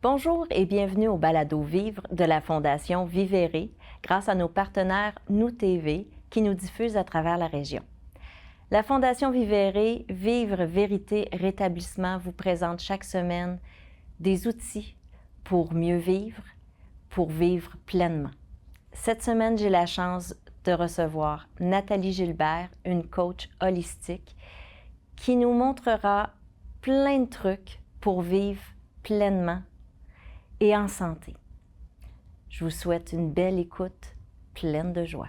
Bonjour et bienvenue au balado Vivre de la Fondation Vivere grâce à nos partenaires Nous TV qui nous diffusent à travers la région. La Fondation Vivere, Vivre, Vérité, Rétablissement vous présente chaque semaine des outils pour mieux vivre, pour vivre pleinement. Cette semaine, j'ai la chance de recevoir Nathalie Gilbert, une coach holistique, qui nous montrera plein de trucs pour vivre pleinement et en santé. Je vous souhaite une belle écoute pleine de joie.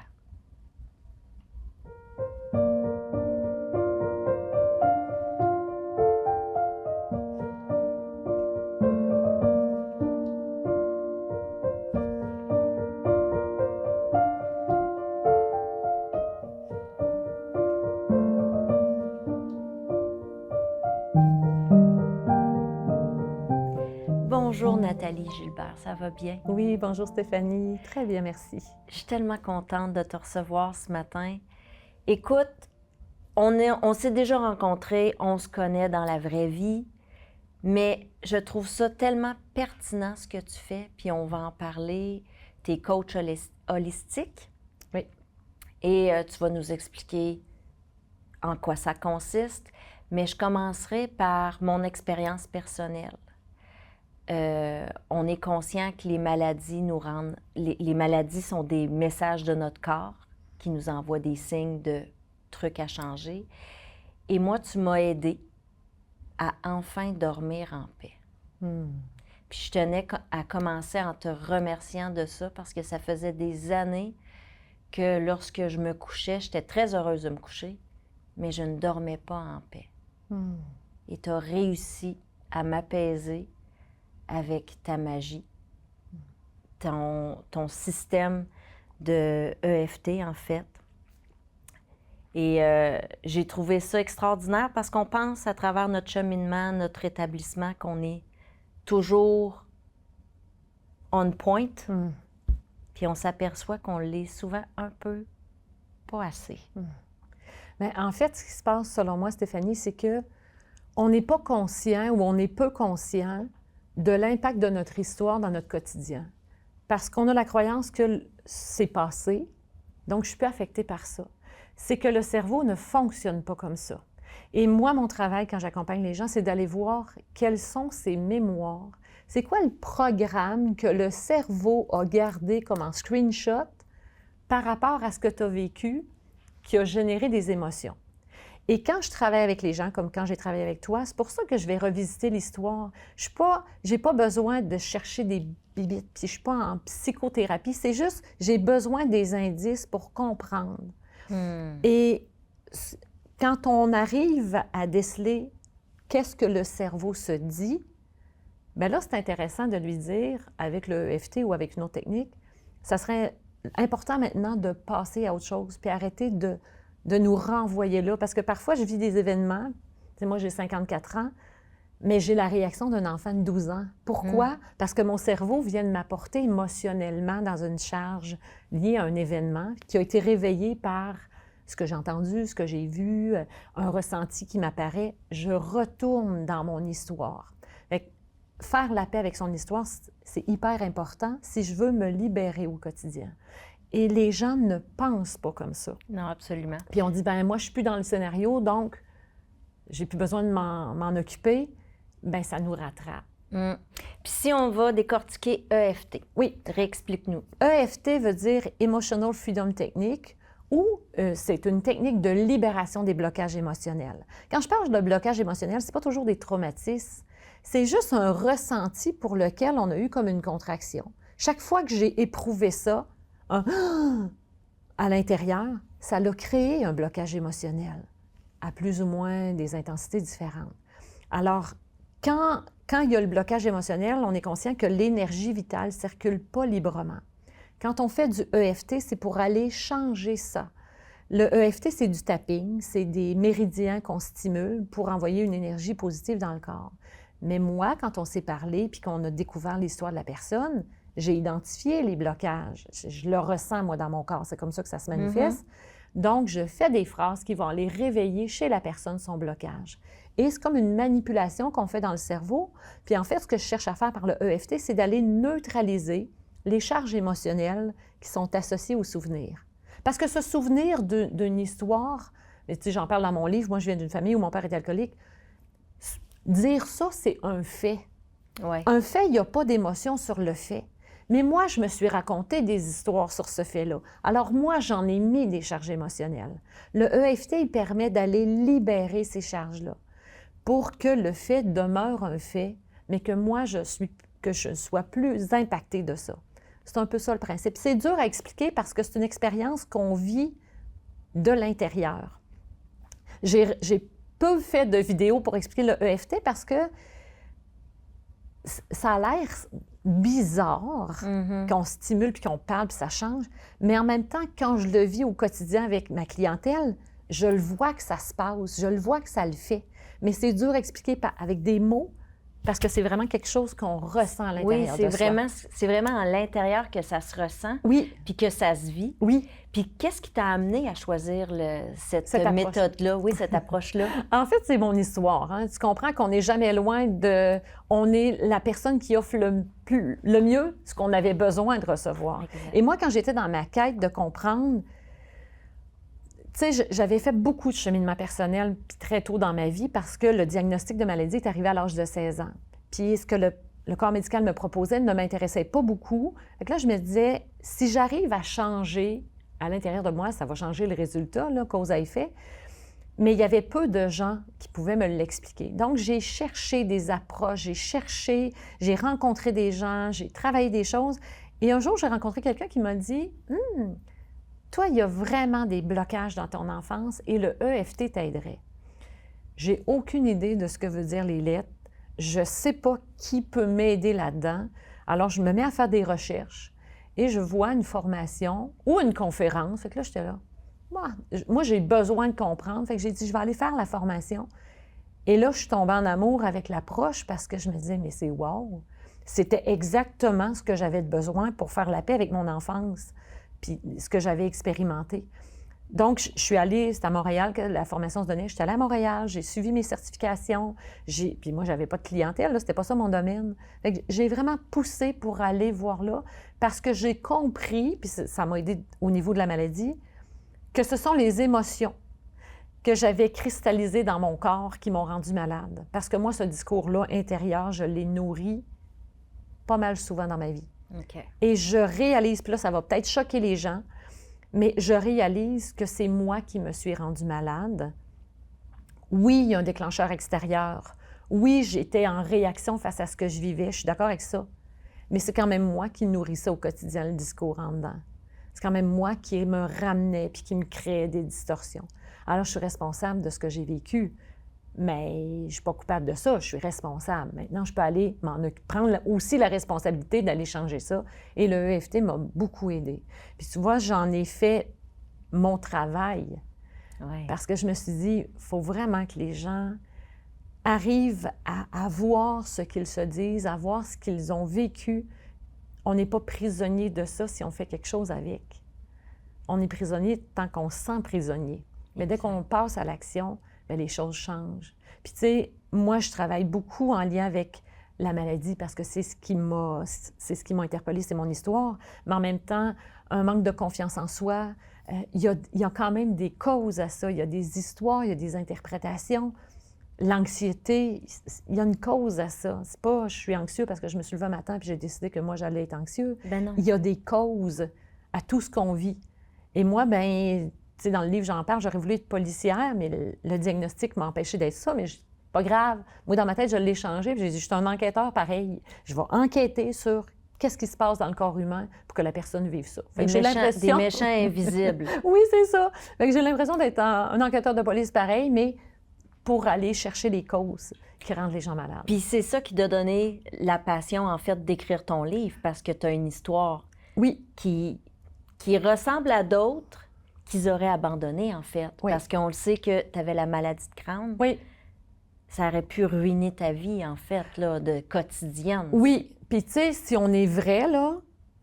Bonjour Nathalie Gilbert, ça va bien? Oui, bonjour Stéphanie. Très bien, merci. Je suis tellement contente de te recevoir ce matin. Écoute, on s'est déjà rencontrés, on se connaît dans la vraie vie, mais je trouve ça tellement pertinent ce que tu fais, puis on va en parler. Tu es coach holistique. Oui. Et tu vas nous expliquer en quoi ça consiste, mais je commencerai par mon expérience personnelle. On est conscient que les maladies nous rendent... Les maladies sont des messages de notre corps qui nous envoient des signes de trucs à changer. Et moi, tu m'as aidée à enfin dormir en paix. Puis je tenais à commencer en te remerciant de ça parce que ça faisait des années que lorsque je me couchais, j'étais très heureuse de me coucher, mais je ne dormais pas en paix. Et tu as réussi à m'apaiser avec ta magie, ton système de EFT, en fait. Et j'ai trouvé ça extraordinaire parce qu'on pense à travers notre cheminement, notre établissement, qu'on est toujours on point, puis on s'aperçoit qu'on l'est souvent un peu pas assez. Mais en fait, ce qui se passe, selon moi, Stéphanie, c'est que on n'est pas conscient ou on est peu conscient de l'impact de notre histoire dans notre quotidien. Parce qu'on a la croyance que c'est passé, donc je suis plus affectée par ça. C'est que le cerveau ne fonctionne pas comme ça. Et moi, mon travail, quand j'accompagne les gens, c'est d'aller voir quelles sont ces mémoires. C'est quoi le programme que le cerveau a gardé comme en screenshot par rapport à ce que tu as vécu qui a généré des émotions. Et quand je travaille avec les gens, comme quand j'ai travaillé avec toi, c'est pour ça que je vais revisiter l'histoire. J'ai pas besoin de chercher des bibites, puis je suis pas en psychothérapie. C'est juste, j'ai besoin des indices pour comprendre. Et quand on arrive à déceler qu'est-ce que le cerveau se dit, bien là, c'est intéressant de lui dire, avec le EFT ou avec une autre technique, ça serait important maintenant de passer à autre chose, puis arrêter de nous renvoyer là. Parce que parfois, je vis des événements, tu sais, moi j'ai 54 ans, mais j'ai la réaction d'un enfant de 12 ans. Pourquoi? Parce que mon cerveau vient de m'apporter émotionnellement dans une charge liée à un événement qui a été réveillé par ce que j'ai entendu, ce que j'ai vu, un ressenti qui m'apparaît. Je retourne dans mon histoire. Fait que faire la paix avec son histoire, c'est hyper important si je veux me libérer au quotidien. Et les gens ne pensent pas comme ça. Non, absolument. Puis on dit, ben moi, je suis plus dans le scénario, donc j'ai plus besoin de m'en occuper. Ben ça nous rattrape. Puis si on va décortiquer EFT, oui, réexplique-nous. EFT veut dire Emotional Freedom Technique, ou c'est une technique de libération des blocages émotionnels. Quand je parle de blocage émotionnel, c'est pas toujours des traumatismes. C'est juste un ressenti pour lequel on a eu comme une contraction. Chaque fois que j'ai éprouvé ça, à l'intérieur, ça a créé un blocage émotionnel à plus ou moins des intensités différentes. Alors, quand il y a le blocage émotionnel, on est conscient que l'énergie vitale ne circule pas librement. Quand on fait du EFT, c'est pour aller changer ça. Le EFT, c'est du tapping, c'est des méridiens qu'on stimule pour envoyer une énergie positive dans le corps. Mais moi, quand on s'est parlé puis qu'on a découvert l'histoire de la personne, j'ai identifié les blocages. Je le ressens, moi, dans mon corps. C'est comme ça que ça se manifeste. Donc, je fais des phrases qui vont aller réveiller chez la personne son blocage. Et c'est comme une manipulation qu'on fait dans le cerveau. Puis en fait, ce que je cherche à faire par le EFT, c'est d'aller neutraliser les charges émotionnelles qui sont associées au souvenir. Parce que ce souvenir d'une histoire, tu sais, j'en parle dans mon livre, moi je viens d'une famille où mon père était alcoolique, dire ça, c'est un fait. Ouais. Un fait, il n'y a pas d'émotion sur le fait. Mais moi, je me suis raconté des histoires sur ce fait-là. Alors moi, j'en ai mis des charges émotionnelles. Le EFT, il permet d'aller libérer ces charges-là pour que le fait demeure un fait, mais que moi, je sois plus impactée de ça. C'est un peu ça le principe. C'est dur à expliquer parce que c'est une expérience qu'on vit de l'intérieur. J'ai peu fait de vidéos pour expliquer le EFT parce que ça a l'air bizarre qu'on stimule puis qu'on parle puis ça change, mais en même temps, quand je le vis au quotidien avec ma clientèle, je le vois que ça se passe, je le vois que ça le fait. Mais c'est dur à expliquer avec des mots parce que c'est vraiment quelque chose qu'on ressent à l'intérieur de soi. C'est vraiment à l'intérieur que ça se ressent, oui, puis que ça se vit. Oui. Puis qu'est-ce qui t'a amené à choisir cette méthode-là, oui, cette approche-là? En fait, c'est mon histoire. Hein. Tu comprends qu'on n'est jamais loin de... On est la personne qui offre le mieux ce qu'on avait besoin de recevoir. Exact. Et moi, quand j'étais dans ma quête de comprendre, tu sais, j'avais fait beaucoup de cheminement personnel très tôt dans ma vie parce que le diagnostic de maladie est arrivé à l'âge de 16 ans. Puis ce que le corps médical me proposait ne m'intéressait pas beaucoup. Fait que là, je me disais, si j'arrive à changer à l'intérieur de moi, ça va changer le résultat, là, cause à effet. Mais il y avait peu de gens qui pouvaient me l'expliquer. Donc, j'ai cherché des approches, j'ai rencontré des gens, j'ai travaillé des choses. Et un jour, j'ai rencontré quelqu'un qui m'a dit toi, il y a vraiment des blocages dans ton enfance et le EFT t'aiderait. J'ai aucune idée de ce que veut dire les lettres. Je ne sais pas qui peut m'aider là-dedans. Alors, je me mets à faire des recherches et je vois une formation ou une conférence. Fait que là, j'étais là. Moi, j'ai besoin de comprendre. Fait que j'ai dit, je vais aller faire la formation. Et là, je suis tombée en amour avec l'approche parce que je me disais, mais c'est wow! C'était exactement ce que j'avais besoin pour faire la paix avec mon enfance, puis ce que j'avais expérimenté. Donc, je suis allée, c'est à Montréal que la formation se donnait, je suis allée à Montréal, j'ai suivi mes certifications, puis moi, j'avais pas de clientèle, c'était pas ça mon domaine. Fait que j'ai vraiment poussé pour aller voir là, parce que j'ai compris, puis ça m'a aidé au niveau de la maladie, que ce sont les émotions que j'avais cristallisées dans mon corps qui m'ont rendue malade. Parce que moi, ce discours-là intérieur, je l'ai nourri pas mal souvent dans ma vie. Okay. Et je réalise, puis là, ça va peut-être choquer les gens, mais je réalise que c'est moi qui me suis rendue malade. Oui, il y a un déclencheur extérieur. Oui, j'étais en réaction face à ce que je vivais, je suis d'accord avec ça. Mais c'est quand même moi qui nourrissais au quotidien le discours en dedans. C'est quand même moi qui me ramenais puis qui me créait des distorsions. Alors, je suis responsable de ce que j'ai vécu, mais je ne suis pas coupable de ça, je suis responsable. Maintenant, je peux aller prendre aussi la responsabilité d'aller changer ça. Et le EFT m'a beaucoup aidée. Puis tu vois, j'en ai fait mon travail. Ouais. Parce que je me suis dit, il faut vraiment que les gens arrivent à voir ce qu'ils se disent, à voir ce qu'ils ont vécu. On n'est pas prisonnier de ça si on fait quelque chose avec. On est prisonnier tant qu'on se sent prisonnier. Mais dès qu'on passe à l'action, bien, les choses changent. Puis tu sais, moi, je travaille beaucoup en lien avec la maladie parce que c'est ce qui m'a interpellée, c'est mon histoire. Mais en même temps, un manque de confiance en soi, il y a quand même des causes à ça. Il y a des histoires, il y a des interprétations. L'anxiété, il y a une cause à ça. C'est pas je suis anxieux parce que je me suis levé un matin et j'ai décidé que moi, j'allais être anxieux. Ben non. Il y a des causes à tout ce qu'on vit. Et moi, bien, tu sais, dans le livre, j'en parle, j'aurais voulu être policière, mais le diagnostic m'a empêché d'être ça, mais pas grave. Moi, dans ma tête, je l'ai changé, puis j'ai dit, je suis un enquêteur pareil. Je vais enquêter sur qu'est-ce qui se passe dans le corps humain pour que la personne vive ça. Fait que des méchants invisibles. Oui, c'est ça. Fait que j'ai l'impression d'être un enquêteur de police pareil, mais pour aller chercher les causes qui rendent les gens malades. Puis c'est ça qui t'a donné la passion, en fait, d'écrire ton livre, parce que tu as une histoire qui ressemble à d'autres qu'ils auraient abandonnées, en fait. Oui. Parce qu'on le sait que tu avais la maladie de Crohn. Oui. Ça aurait pu ruiner ta vie, en fait, là, de quotidienne. Oui. Puis, tu sais, si on est vrai, là,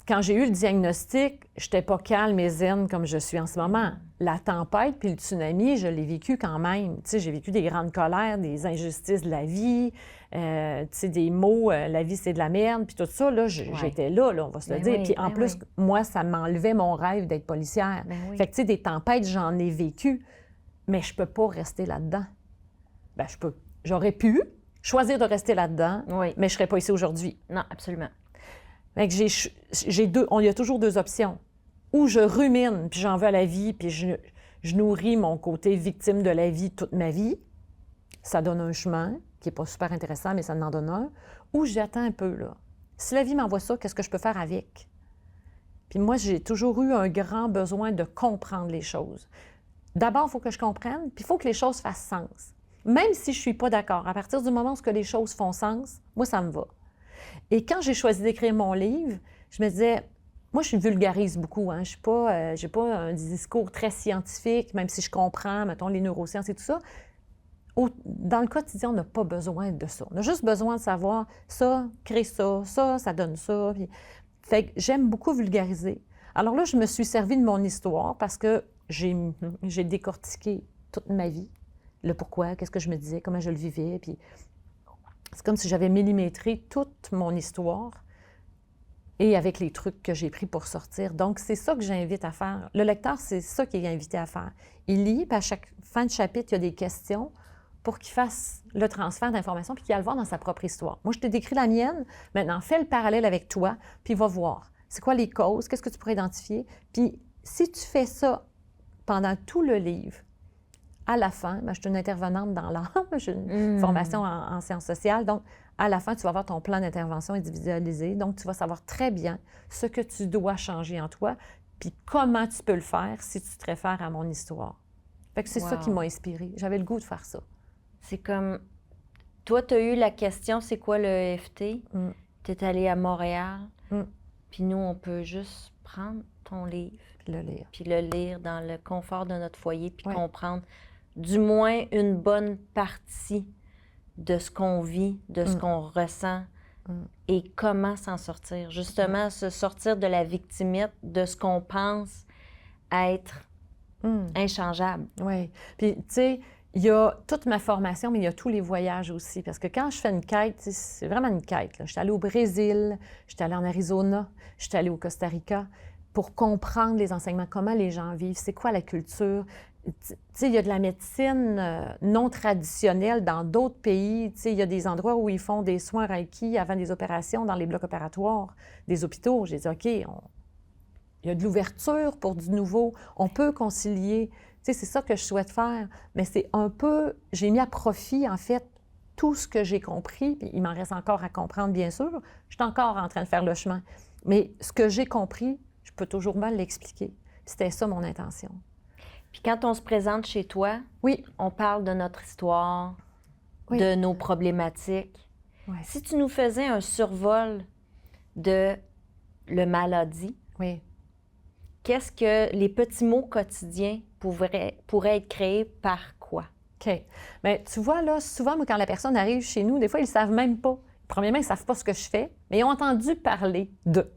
quand j'ai eu le diagnostic, je n'étais pas calme et zen comme je suis en ce moment. La tempête puis le tsunami, je l'ai vécu quand même. Tu sais, j'ai vécu des grandes colères, des injustices de la vie, tu sais, des mots, la vie, c'est de la merde, puis tout ça, là, j'étais là, on va se le dire. Oui, Puis en plus, oui. moi, ça m'enlevait mon rêve d'être policière. Oui. Fait que, tu sais, des tempêtes, j'en ai vécu, mais je peux pas rester là-dedans. Bien, je peux. J'aurais pu choisir de rester là-dedans, Oui. mais je serais pas ici aujourd'hui. Non, absolument. Fait que il y a toujours deux options. Ou je rumine, puis j'en veux à la vie, puis je nourris mon côté victime de la vie toute ma vie. Ça donne un chemin qui n'est pas super intéressant, mais ça en donne un. Ou j'attends un peu, là. Si la vie m'envoie ça, qu'est-ce que je peux faire avec? Puis moi, j'ai toujours eu un grand besoin de comprendre les choses. D'abord, il faut que je comprenne, puis il faut que les choses fassent sens. Même si je ne suis pas d'accord, à partir du moment où les choses font sens, moi, ça me va. Et quand j'ai choisi d'écrire mon livre, je me disais, moi, je vulgarise beaucoup. Hein? Je n'ai pas un discours très scientifique, même si je comprends, mettons, les neurosciences et tout ça. Dans le quotidien, on n'a pas besoin de ça. On a juste besoin de savoir ça, crée ça, ça donne ça. Puis... Fait que j'aime beaucoup vulgariser. Alors là, je me suis servi de mon histoire parce que j'ai décortiqué toute ma vie, le pourquoi, qu'est-ce que je me disais, comment je le vivais. Puis c'est comme si j'avais millimétré toute mon histoire et avec les trucs que j'ai pris pour sortir. Donc, c'est ça que j'invite à faire. Le lecteur, c'est ça qu'il est invité à faire. Il lit, puis à chaque fin de chapitre, il y a des questions pour qu'il fasse le transfert d'informations puis qu'il aille le voir dans sa propre histoire. Moi, je t'ai décrit la mienne. Maintenant, fais le parallèle avec toi, puis va voir. C'est quoi les causes? Qu'est-ce que tu pourrais identifier? Puis, si tu fais ça pendant tout le livre, à la fin, je suis une intervenante dans l'âme, j'ai une formation en sciences sociales, donc à la fin, tu vas avoir ton plan d'intervention individualisé, donc tu vas savoir très bien ce que tu dois changer en toi, puis comment tu peux le faire si tu te réfères à mon histoire. Fait que c'est ça qui m'a inspirée. J'avais le goût de faire ça. C'est comme, toi, tu as eu la question, c'est quoi le EFT? Tu es allé à Montréal, puis nous, on peut juste prendre ton livre, puis le lire dans le confort de notre foyer, puis comprendre du moins une bonne partie de ce qu'on vit, de ce qu'on ressent et comment s'en sortir. Justement, se sortir de la victimite, de ce qu'on pense être inchangeable. Oui. Puis, tu sais, il y a toute ma formation, mais il y a tous les voyages aussi. Parce que quand je fais une quête, c'est vraiment une quête. Je suis allée au Brésil, je suis allée en Arizona, je suis allée au Costa Rica pour comprendre les enseignements, comment les gens vivent, c'est quoi la culture. Tu sais, il y a de la médecine non traditionnelle dans d'autres pays. Tu sais, il y a des endroits où ils font des soins Reiki avant des opérations dans les blocs opératoires des hôpitaux. J'ai dit, OK, il y a de l'ouverture pour du nouveau. On peut concilier. Tu sais, c'est ça que je souhaite faire. Mais c'est un peu... J'ai mis à profit, en fait, tout ce que j'ai compris. Puis il m'en reste encore à comprendre, bien sûr. Je suis encore en train de faire le chemin. Mais ce que j'ai compris, je peux toujours mal l'expliquer. C'était ça, mon intention. Puis quand on se présente chez toi, on parle de notre histoire, de nos problématiques. Si tu nous faisais un survol de le maladie, qu'est-ce que les petits mots quotidiens pourraient être créés par quoi? OK. Bien, tu vois, là, souvent, moi, quand la personne arrive chez nous, des fois, ils ne savent même pas. Premièrement, ils ne savent pas ce que je fais, mais ils ont entendu parler d'eux.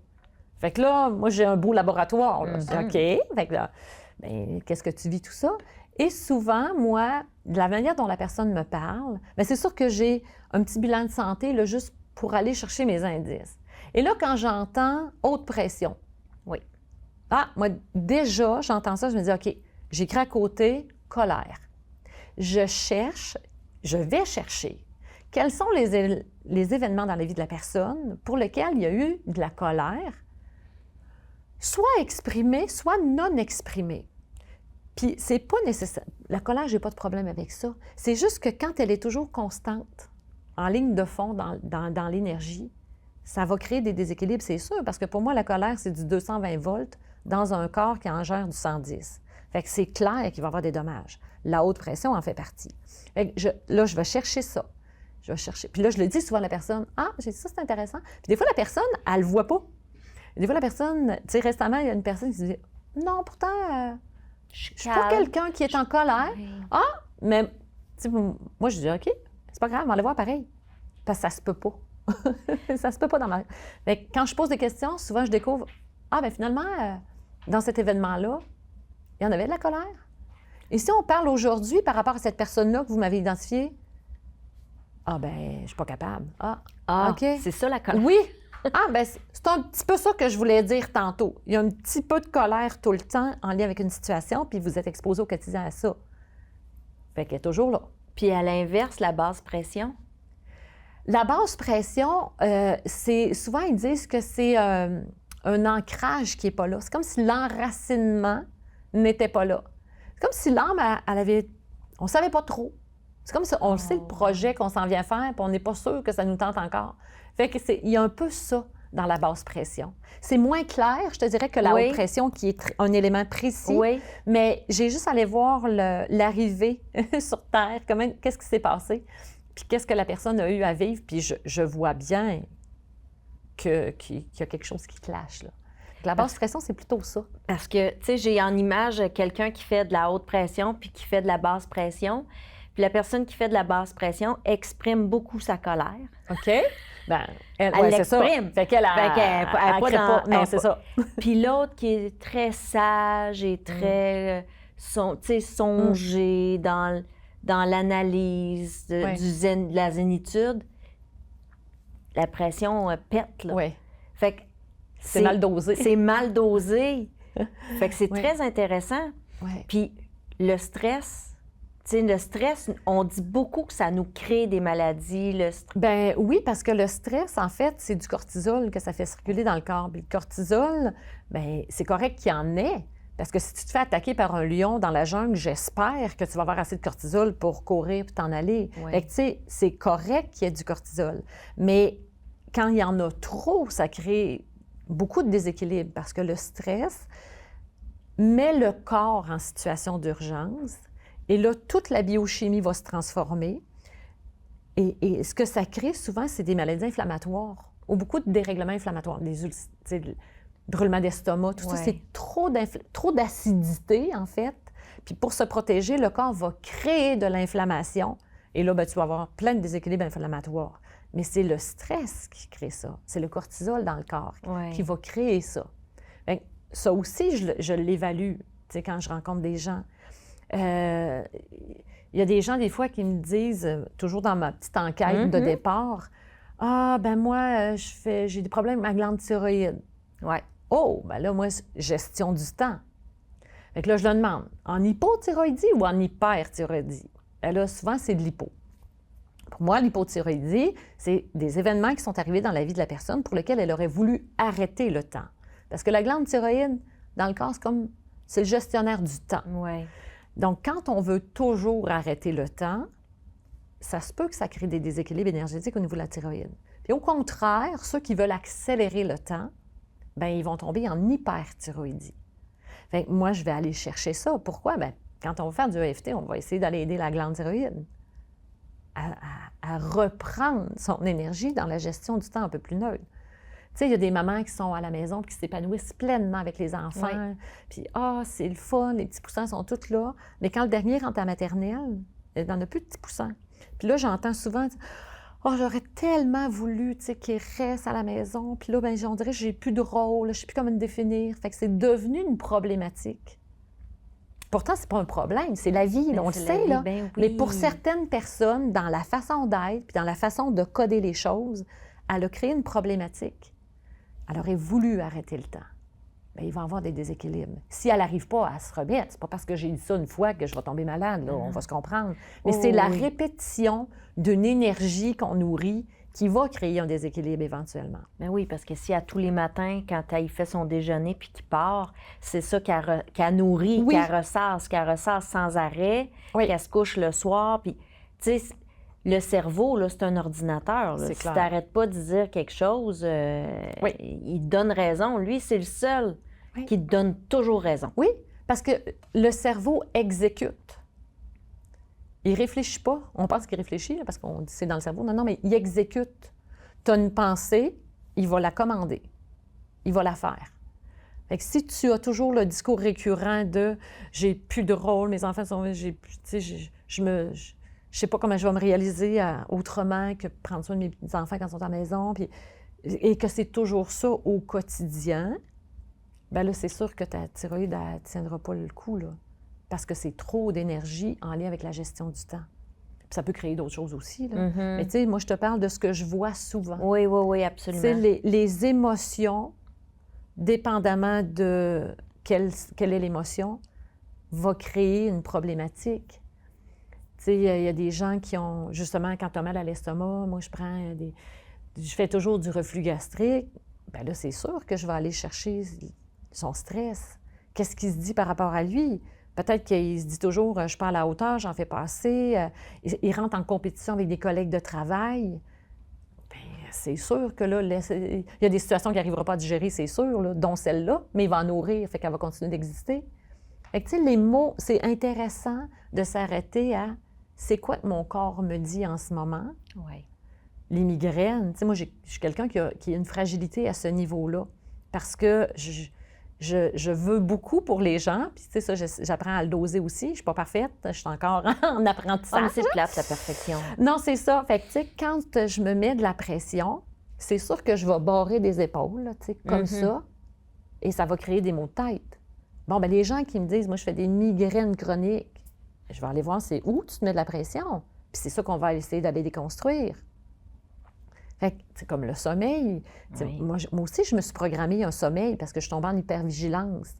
Fait que là, moi, j'ai un beau laboratoire. Là. C'est OK. Fait que là, bien, qu'est-ce que tu vis, tout ça? Et souvent, moi, de la manière dont la personne me parle, bien, c'est sûr que j'ai un petit bilan de santé, là, juste pour aller chercher mes indices. Et là, quand j'entends haute pression, moi, déjà, j'entends ça, je me dis, OK, j'écris à côté colère. Je vais chercher quels sont les événements dans la vie de la personne pour lesquels il y a eu de la colère, soit exprimée, soit non exprimée. Puis, c'est pas nécessaire. La colère, j'ai pas de problème avec ça. C'est juste que quand elle est toujours constante, en ligne de fond, dans l'énergie, ça va créer des déséquilibres, c'est sûr, parce que pour moi, la colère, c'est du 220 volts dans un corps qui en gère du 110. Fait que c'est clair qu'il va y avoir des dommages. La haute pression en fait partie. Fait que là, je vais chercher ça. Je vais chercher. Puis là, je le dis souvent à la personne, « Ah, j'ai dit ça, c'est intéressant. » Puis des fois, la personne, elle le voit pas. Des fois, la personne, tu sais, récemment, il y a une personne qui se dit, « Non, pourtant, je suis pas quelqu'un qui est en colère. Oui. Ah, mais, tu sais, moi, je dis, OK, c'est pas grave, on va aller voir pareil. Parce que ça se peut pas. Ça se peut pas dans ma... Fait que quand je pose des questions, souvent, je découvre, Ah, bien finalement, dans cet événement-là, il y en avait de la colère. Et si on parle aujourd'hui par rapport à cette personne-là que vous m'avez identifiée, ah, bien, je suis pas capable. Ah, OK. C'est ça la colère. Oui. Ah, bien, c'est un petit peu ça que je voulais dire tantôt. Il y a un petit peu de colère tout le temps en lien avec une situation, puis vous êtes exposé au quotidien à ça. Fait qu'elle est toujours là. Puis à l'inverse, la basse pression. La basse pression, c'est souvent ils disent que c'est un ancrage qui n'est pas là. C'est comme si l'enracinement n'était pas là. C'est comme si l'âme, elle avait... On ne savait pas trop. C'est comme si on sait le projet qu'on s'en vient faire, puis on n'est pas sûr que ça nous tente encore. Fait que il y a un peu ça dans la basse pression. C'est moins clair, je te dirais, que la haute pression, qui est un élément précis. Oui. Mais j'ai juste allé voir l'arrivée sur Terre, qu'est-ce qui s'est passé, puis qu'est-ce que la personne a eu à vivre, puis je vois bien qu'il y a quelque chose qui clash, là. La basse pression, c'est plutôt ça. Parce que, tu sais, j'ai en image quelqu'un qui fait de la haute pression puis qui fait de la basse pression. Puis la personne qui fait de la basse pression exprime beaucoup sa colère. OK. Bien, elle l'exprime. Fait qu'elle a pas. Non, c'est ça. Puis l'autre qui est très sage et très, songé dans l'analyse de la zénitude, la pression pète, là. Oui. Fait que c'est mal dosé. C'est mal dosé. Fait que c'est très intéressant. Oui. Puis le stress... Tu sais, le stress, on dit beaucoup que ça nous crée des maladies. Bien oui, parce que le stress, en fait, c'est du cortisol que ça fait circuler dans le corps. Puis le cortisol, bien, c'est correct qu'il y en ait. Parce que si tu te fais attaquer par un lion dans la jungle, j'espère que tu vas avoir assez de cortisol pour courir et t'en aller. Oui. Fait que, tu sais, c'est correct qu'il y ait du cortisol. Mais quand il y en a trop, ça crée beaucoup de déséquilibre parce que le stress met le corps en situation d'urgence. Et là, toute la biochimie va se transformer. Et ce que ça crée souvent, c'est des maladies inflammatoires ou beaucoup de dérèglements inflammatoires, des brûlements d'estomac, tout ça. C'est trop d'acidité, en fait. Puis pour se protéger, le corps va créer de l'inflammation. Et là, bien, tu vas avoir plein de déséquilibres inflammatoires. Mais c'est le stress qui crée ça. C'est le cortisol dans le corps qui va créer ça. Bien, ça aussi, je l'évalue, tu sais, quand je rencontre des gens. Il y a des gens, des fois, qui me disent, toujours dans ma petite enquête de départ, « Ah, ben moi, j'ai des problèmes avec ma glande thyroïde. » Ouais. Oh, ben là, moi, gestion du temps. Fait que là, je le demande, en hypothyroïdie ou en hyperthyroïdie? Ben là, souvent, c'est de l'hypo. Pour moi, l'hypothyroïdie, c'est des événements qui sont arrivés dans la vie de la personne pour lesquels elle aurait voulu arrêter le temps. Parce que la glande thyroïde, dans le corps, c'est le gestionnaire du temps. Ouais. Donc, quand on veut toujours arrêter le temps, ça se peut que ça crée des déséquilibres énergétiques au niveau de la thyroïde. Puis au contraire, ceux qui veulent accélérer le temps, bien, ils vont tomber en hyperthyroïdie. Fait que moi, je vais aller chercher ça. Pourquoi? Bien, quand on va faire du EFT, on va essayer d'aller aider la glande thyroïde à reprendre son énergie dans la gestion du temps un peu plus neutre. Tu sais, il y a des mamans qui sont à la maison et qui s'épanouissent pleinement avec les enfants. Puis, c'est le fun, les petits poussins sont tous là. Mais quand le dernier rentre à la maternelle, il n'en a plus de petits poussins. Puis là, j'entends souvent, j'aurais tellement voulu, tu sais, qu'il reste à la maison. Puis là, bien, on dirait que j'ai plus de rôle, je ne sais plus comment me définir. Fait que c'est devenu une problématique. Pourtant, c'est pas un problème, c'est la vie, on le sait, là. Ben oui. Mais pour certaines personnes, dans la façon d'être puis dans la façon de coder les choses, elle a créé une problématique. Elle aurait voulu arrêter le temps. Bien, il va y avoir des déséquilibres. Si elle n'arrive pas à se remettre, c'est pas parce que j'ai dit ça une fois que je vais tomber malade, là, on va se comprendre. Mais c'est la répétition d'une énergie qu'on nourrit qui va créer un déséquilibre éventuellement. Ben oui, parce que si à tous les matins, quand elle fait son déjeuner puis qu'il part, c'est ça qu'elle nourrit, qu'elle ressasse sans arrêt, qu'elle se couche le soir, puis tu sais, le cerveau, là, c'est un ordinateur. Là. Si tu n'arrêtes pas de dire quelque chose, il te donne raison. Lui, c'est le seul qui te donne toujours raison. Oui, parce que le cerveau exécute. Il ne réfléchit pas. On pense qu'il réfléchit, là, parce qu'on dit c'est dans le cerveau. Non, mais il exécute. Tu as une pensée, il va la commander. Il va la faire. Fait que si tu as toujours le discours récurrent de « j'ai plus de rôle, mes enfants sont... je ne sais pas comment je vais me réaliser autrement que prendre soin de mes enfants quand ils sont à la maison. » et que c'est toujours ça au quotidien, Bien là, c'est sûr que ta thyroïde, elle ne tiendra pas le coup, là, parce que c'est trop d'énergie en lien avec la gestion du temps. Puis ça peut créer d'autres choses aussi, là. Mais tu sais, moi, je te parle de ce que je vois souvent. Oui, oui, oui, Tu absolument. sais, les émotions, dépendamment de quelle est l'émotion, va créer une problématique. Tu sais, il y a des gens qui ont, justement, quand tu as mal à l'estomac, moi, je fais toujours du reflux gastrique. Bien là, c'est sûr que je vais aller chercher son stress. Qu'est-ce qu'il se dit par rapport à lui? Peut-être qu'il se dit toujours, je suis pas à la hauteur, j'en fais pas assez. Il rentre en compétition avec des collègues de travail. Bien, c'est sûr que là, il y a des situations qu'il n'arrivera pas à digérer, c'est sûr, là, dont celle-là, mais il va en nourrir, fait qu'elle va continuer d'exister. Fait que, tu sais, les mots, c'est intéressant de s'arrêter à c'est quoi que mon corps me dit en ce moment. Oui. Les migraines, tu sais, moi, je suis quelqu'un qui a une fragilité à ce niveau-là parce que je veux beaucoup pour les gens, puis tu sais, ça, j'apprends à le doser aussi. Je suis pas parfaite, je suis encore en apprentissage. Ah, mais c'est plate, la perfection. Non, c'est ça. Fait que, tu sais, quand je me mets de la pression, c'est sûr que je vais barrer des épaules, là, tu sais, comme ça, et ça va créer des maux de tête. Bon, bien, les gens qui me disent, moi, je fais des migraines chroniques, je vais aller voir, c'est où tu te mets de la pression. Puis c'est ça qu'on va essayer d'aller déconstruire. Fait que, c'est comme le sommeil. Oui. Moi aussi, je me suis programmée un sommeil parce que je tombais en hypervigilance.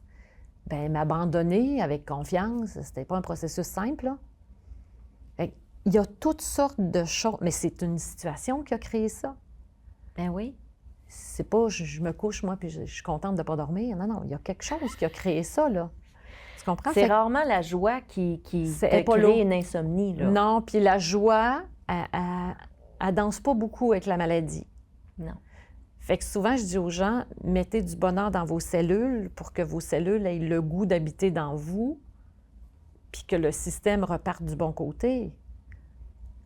Bien, m'abandonner avec confiance, c'était pas un processus simple, là. Fait que, il y a toutes sortes de choses, mais c'est une situation qui a créé ça. Ben oui. C'est pas je me couche, moi, puis je suis contente de ne pas dormir. Non, non, il y a quelque chose qui a créé ça, là. Tu comprends? C'est rarement la joie qui te crée une insomnie, là. Non, puis la joie, elle danse pas beaucoup avec la maladie. Non. Fait que souvent, je dis aux gens, mettez du bonheur dans vos cellules pour que vos cellules aient le goût d'habiter dans vous, puis que le système reparte du bon côté.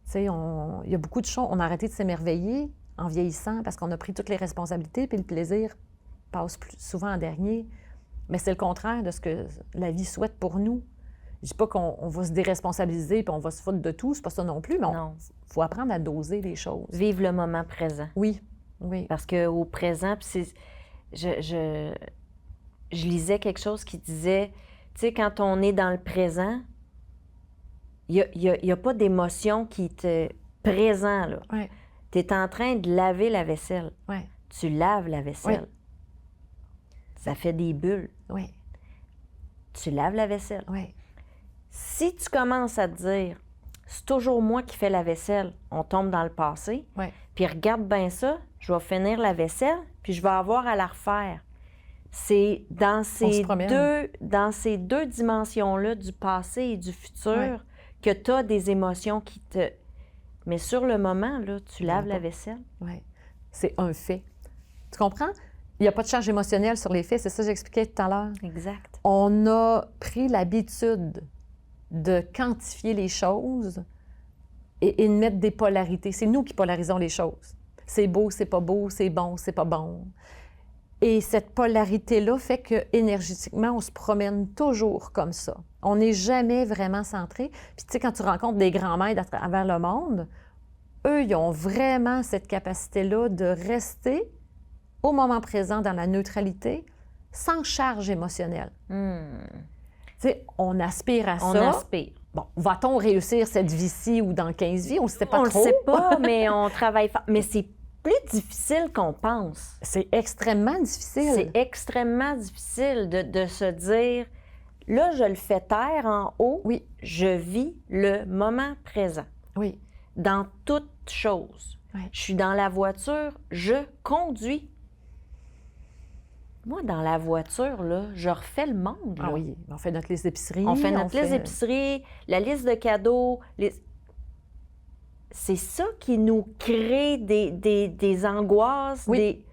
Tu sais, il y a beaucoup de choses. On a arrêté de s'émerveiller en vieillissant parce qu'on a pris toutes les responsabilités, puis le plaisir passe plus souvent en dernier. Mais c'est le contraire de ce que la vie souhaite pour nous. Je dis pas qu'on va se déresponsabiliser puis on va se foutre de tout, c'est pas ça non plus, mais il faut apprendre à doser les choses. Vivre le moment présent. Oui, oui. Parce qu'au présent, puis je lisais quelque chose qui disait, tu sais, quand on est dans le présent, il y a pas d'émotion qui te présent, là. Ouais. Tu es en train de laver la vaisselle. Ouais. Tu laves la vaisselle. Oui. Ça fait des bulles. Oui. Tu laves la vaisselle. Oui. Si tu commences à te dire, c'est toujours moi qui fais la vaisselle, on tombe dans le passé, Oui. puis regarde bien ça, je vais finir la vaisselle, puis je vais avoir à la refaire. C'est dans ces deux dimensions-là, du passé et du futur, que tu as des émotions qui te... Mais sur le moment, là, tu laves la vaisselle. Oui. C'est un fait. Tu comprends? Il n'y a pas de charge émotionnelle sur les faits, c'est ça que j'expliquais tout à l'heure. Exact. On a pris l'habitude de quantifier les choses et de mettre des polarités. C'est nous qui polarisons les choses. C'est beau, c'est pas beau, c'est bon, c'est pas bon. Et cette polarité-là fait que énergétiquement, on se promène toujours comme ça. On n'est jamais vraiment centré. Puis tu sais, quand tu rencontres des grands maîtres à travers le monde, eux, ils ont vraiment cette capacité-là de rester au moment présent dans la neutralité, sans charge émotionnelle. Tu sais, on aspire à ça. On aspire. Bon, va-t-on réussir cette vie-ci ou dans 15 vies? On ne sait pas trop. On ne sait pas, mais on travaille fort. Mais c'est plus difficile qu'on pense. C'est extrêmement difficile. C'est extrêmement difficile de se dire, là, je le fais taire en haut. Oui. Je vis le moment présent. Oui. Dans toute chose. Oui. Je suis dans la voiture, je conduis. Moi, dans la voiture, là, je refais le monde. Là. Ah oui, on fait notre liste d'épicerie. On fait notre liste d'épicerie, la liste de cadeaux. C'est ça qui nous crée des angoisses. Oui.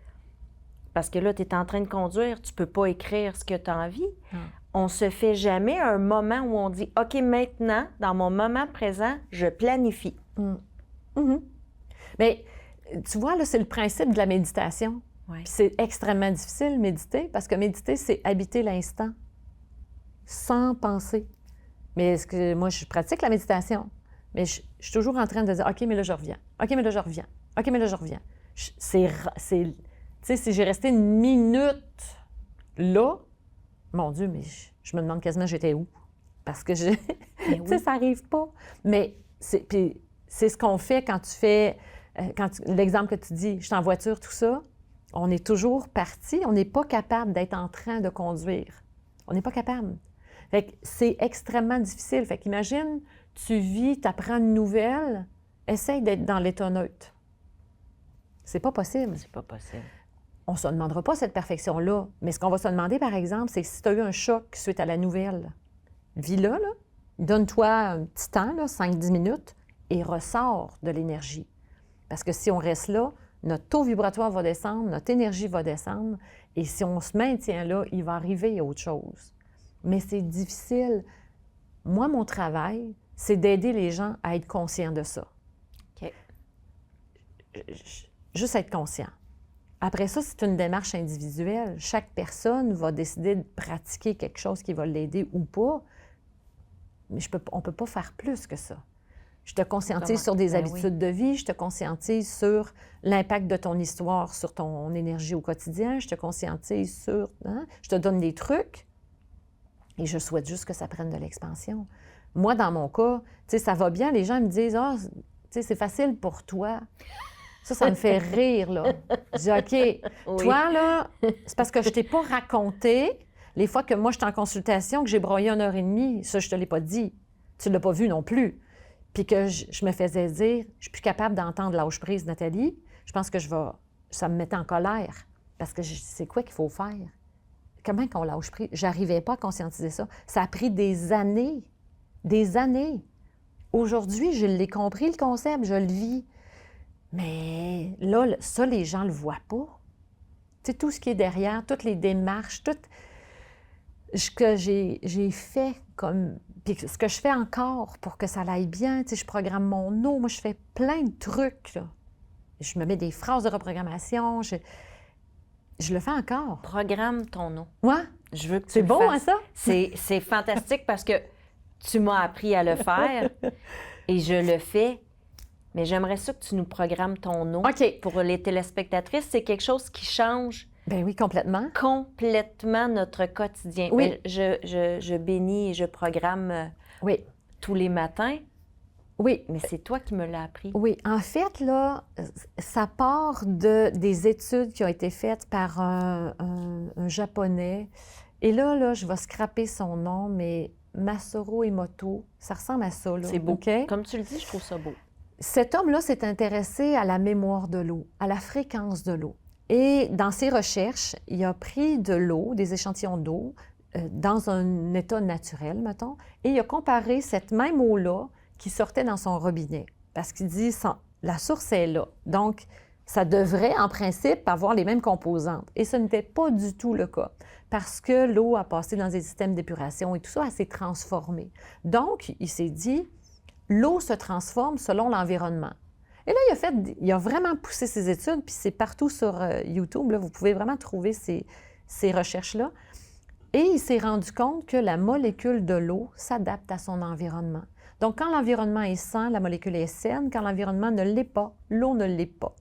Parce que là, tu es en train de conduire, tu peux pas écrire ce que tu as envie. Ah. On se fait jamais un moment où on dit, OK, maintenant, dans mon moment présent, je planifie. Mais tu vois, là, c'est le principe de la méditation. Ouais. Puis c'est extrêmement difficile, méditer, parce que méditer, c'est habiter l'instant, sans penser. Mais moi, je pratique la méditation, mais je suis toujours en train de dire, OK, mais là, je reviens. OK, mais là, je reviens. OK, mais là, je reviens. Tu sais, si j'ai resté une minute Là, mon Dieu, mais je me demande quasiment j'étais où. Parce que tu sais, ça n'arrive pas. Mais puis c'est ce qu'on fait quand tu fais, l'exemple que tu dis, je suis en voiture, tout ça, on est toujours parti, on n'est pas capable d'être en train de conduire. On n'est pas capable. Fait que c'est extrêmement difficile. Fait qu'imagine, tu vis, tu apprends une nouvelle, essaye d'être dans l'état neutre. C'est pas possible. C'est pas possible. On ne se demandera pas cette perfection-là. Mais ce qu'on va se demander, par exemple, c'est que si tu as eu un choc suite à la nouvelle, vis-le, là, donne-toi un petit temps, 5-10 minutes, et ressors de l'énergie. Parce que si on reste là, notre taux vibratoire va descendre, notre énergie va descendre, et si on se maintient là, il va arriver autre chose. Mais c'est difficile. Moi, mon travail, c'est d'aider les gens à être conscients de ça. OK. Juste être conscient. Après ça, c'est une démarche individuelle. Chaque personne va décider de pratiquer quelque chose qui va l'aider ou pas. Mais on ne peut pas faire plus que ça. Je te conscientise sur des habitudes de vie, je te conscientise sur l'impact de ton histoire sur ton énergie au quotidien, je te conscientise sur... Je te donne des trucs et je souhaite juste que ça prenne de l'expansion. Moi, dans mon cas, tu sais, ça va bien, les gens me disent « Ah, tu sais, c'est facile pour toi. » Ça me fait rire, là. Je dis, OK, toi, là, c'est parce que je ne t'ai pas raconté les fois que moi, j'étais en consultation, que j'ai broyé 1h30, ça, je ne te l'ai pas dit. Tu ne l'as pas vu non plus. Puis que je me faisais dire, je ne suis plus capable d'entendre lâche prise, Nathalie. Je pense que ça me mettait en colère. Parce que c'est quoi qu'il faut faire? Comment qu'on lâche prise? Je n'arrivais pas à conscientiser ça. Ça a pris des années. Des années. Aujourd'hui, je l'ai compris, le concept, je le vis. Mais là, ça, les gens ne le voient pas. Tu sais, tout ce qui est derrière, toutes les démarches, tout ce que j'ai fait comme... Puis ce que je fais encore pour que ça aille bien, tu sais, je programme mon eau, moi, je fais plein de trucs, là. Je me mets des phrases de reprogrammation, je le fais encore. Programme ton eau. Ouais. Je veux que c'est beau, hein, ça? C'est fantastique parce que tu m'as appris à le faire et je le fais. Mais j'aimerais ça que tu nous programmes ton eau. OK. Pour les téléspectatrices, c'est quelque chose qui change... Ben oui, complètement. Complètement notre quotidien. Oui. Mais je bénis et je programme tous les matins. Oui. Mais c'est toi qui me l'as appris. Oui. En fait, là, ça part des études qui ont été faites par un Japonais. Et là, je vais scraper son nom, mais Masaru Emoto, ça ressemble à ça, là. C'est beau. Okay? Comme tu le dis, je trouve ça beau. Cet homme-là s'est intéressé à la mémoire de l'eau, à la fréquence de l'eau. Et dans ses recherches, il a pris de l'eau, des échantillons d'eau, dans un état naturel, mettons, et il a comparé cette même eau-là qui sortait dans son robinet. Parce qu'il dit, la source est là. Donc, ça devrait, en principe, avoir les mêmes composantes. Et ce n'était pas du tout le cas. Parce que l'eau a passé dans des systèmes d'épuration et tout ça, elle s'est transformée. Donc, il s'est dit, l'eau se transforme selon l'environnement. Et là, il a vraiment poussé ses études, puis c'est partout sur YouTube, là, vous pouvez vraiment trouver ces recherches-là. Et il s'est rendu compte que la molécule de l'eau s'adapte à son environnement. Donc, quand l'environnement est sain, la molécule est saine. Quand l'environnement ne l'est pas, l'eau ne l'est pas.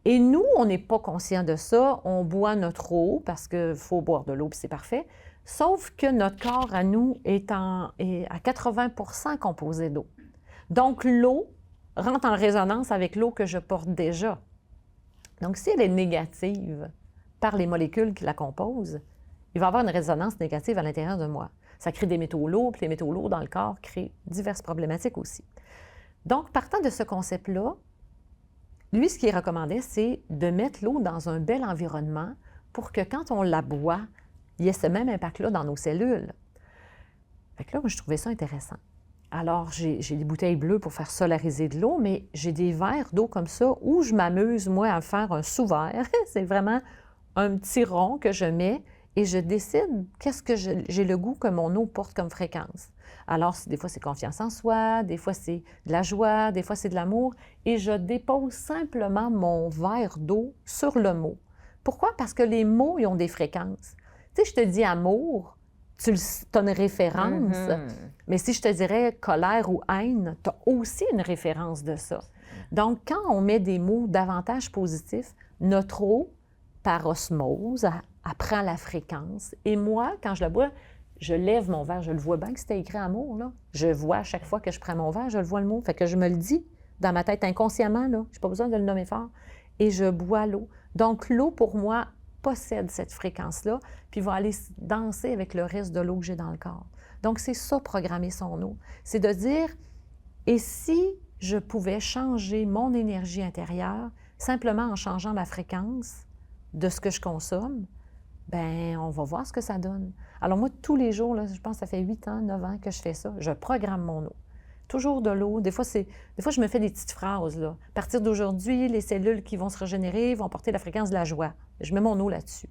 Et nous, on n'est pas conscient de ça. On boit notre eau parce qu'il faut boire de l'eau, puis c'est parfait. Sauf que notre corps, à nous, est à 80% composé d'eau. Donc, l'eau rentre en résonance avec l'eau que je porte déjà. Donc, si elle est négative par les molécules qui la composent, il va y avoir une résonance négative à l'intérieur de moi. Ça crée des métaux lourds, puis les métaux lourds dans le corps créent diverses problématiques aussi. Donc, partant de ce concept-là, lui, ce qu'il recommandait, c'est de mettre l'eau dans un bel environnement pour que quand on la boit, il y ait ce même impact-là dans nos cellules. Fait que là, moi, je trouvais ça intéressant. Alors, j'ai des bouteilles bleues pour faire solariser de l'eau, mais j'ai des verres d'eau comme ça où je m'amuse, moi, à faire un sous-verre. C'est vraiment un petit rond que je mets et je décide qu'est-ce que j'ai le goût que mon eau porte comme fréquence. Alors, des fois, c'est confiance en soi, des fois, c'est de la joie, des fois, c'est de l'amour. Et je dépose simplement mon verre d'eau sur le mot. Pourquoi? Parce que les mots, ils ont des fréquences. Tu sais, je te dis amour, tu as une référence. Mais si je te dirais colère ou haine, tu as aussi une référence de ça. Donc, quand on met des mots davantage positifs, notre eau, par osmose, elle prend la fréquence. Et moi, quand je la bois, je lève mon verre. Je le vois bien que c'était écrit amour, là. Je vois à chaque fois que je prends mon verre, je le vois le mot. Fait que je me le dis dans ma tête inconsciemment, là. Je n'ai pas besoin de le nommer fort. Et je bois l'eau. Donc, l'eau, pour moi, possède cette fréquence-là, puis va aller danser avec le reste de l'eau que j'ai dans le corps. Donc, c'est ça, programmer son eau. C'est de dire, et si je pouvais changer mon énergie intérieure simplement en changeant la fréquence de ce que je consomme, bien, on va voir ce que ça donne. Alors moi, tous les jours, là, je pense que ça fait 8 ans, 9 ans que je fais ça, je programme mon eau. Toujours de l'eau. Des fois, je me fais des petites phrases, là. À partir d'aujourd'hui, les cellules qui vont se régénérer vont porter la fréquence de la joie. Je mets mon eau là-dessus.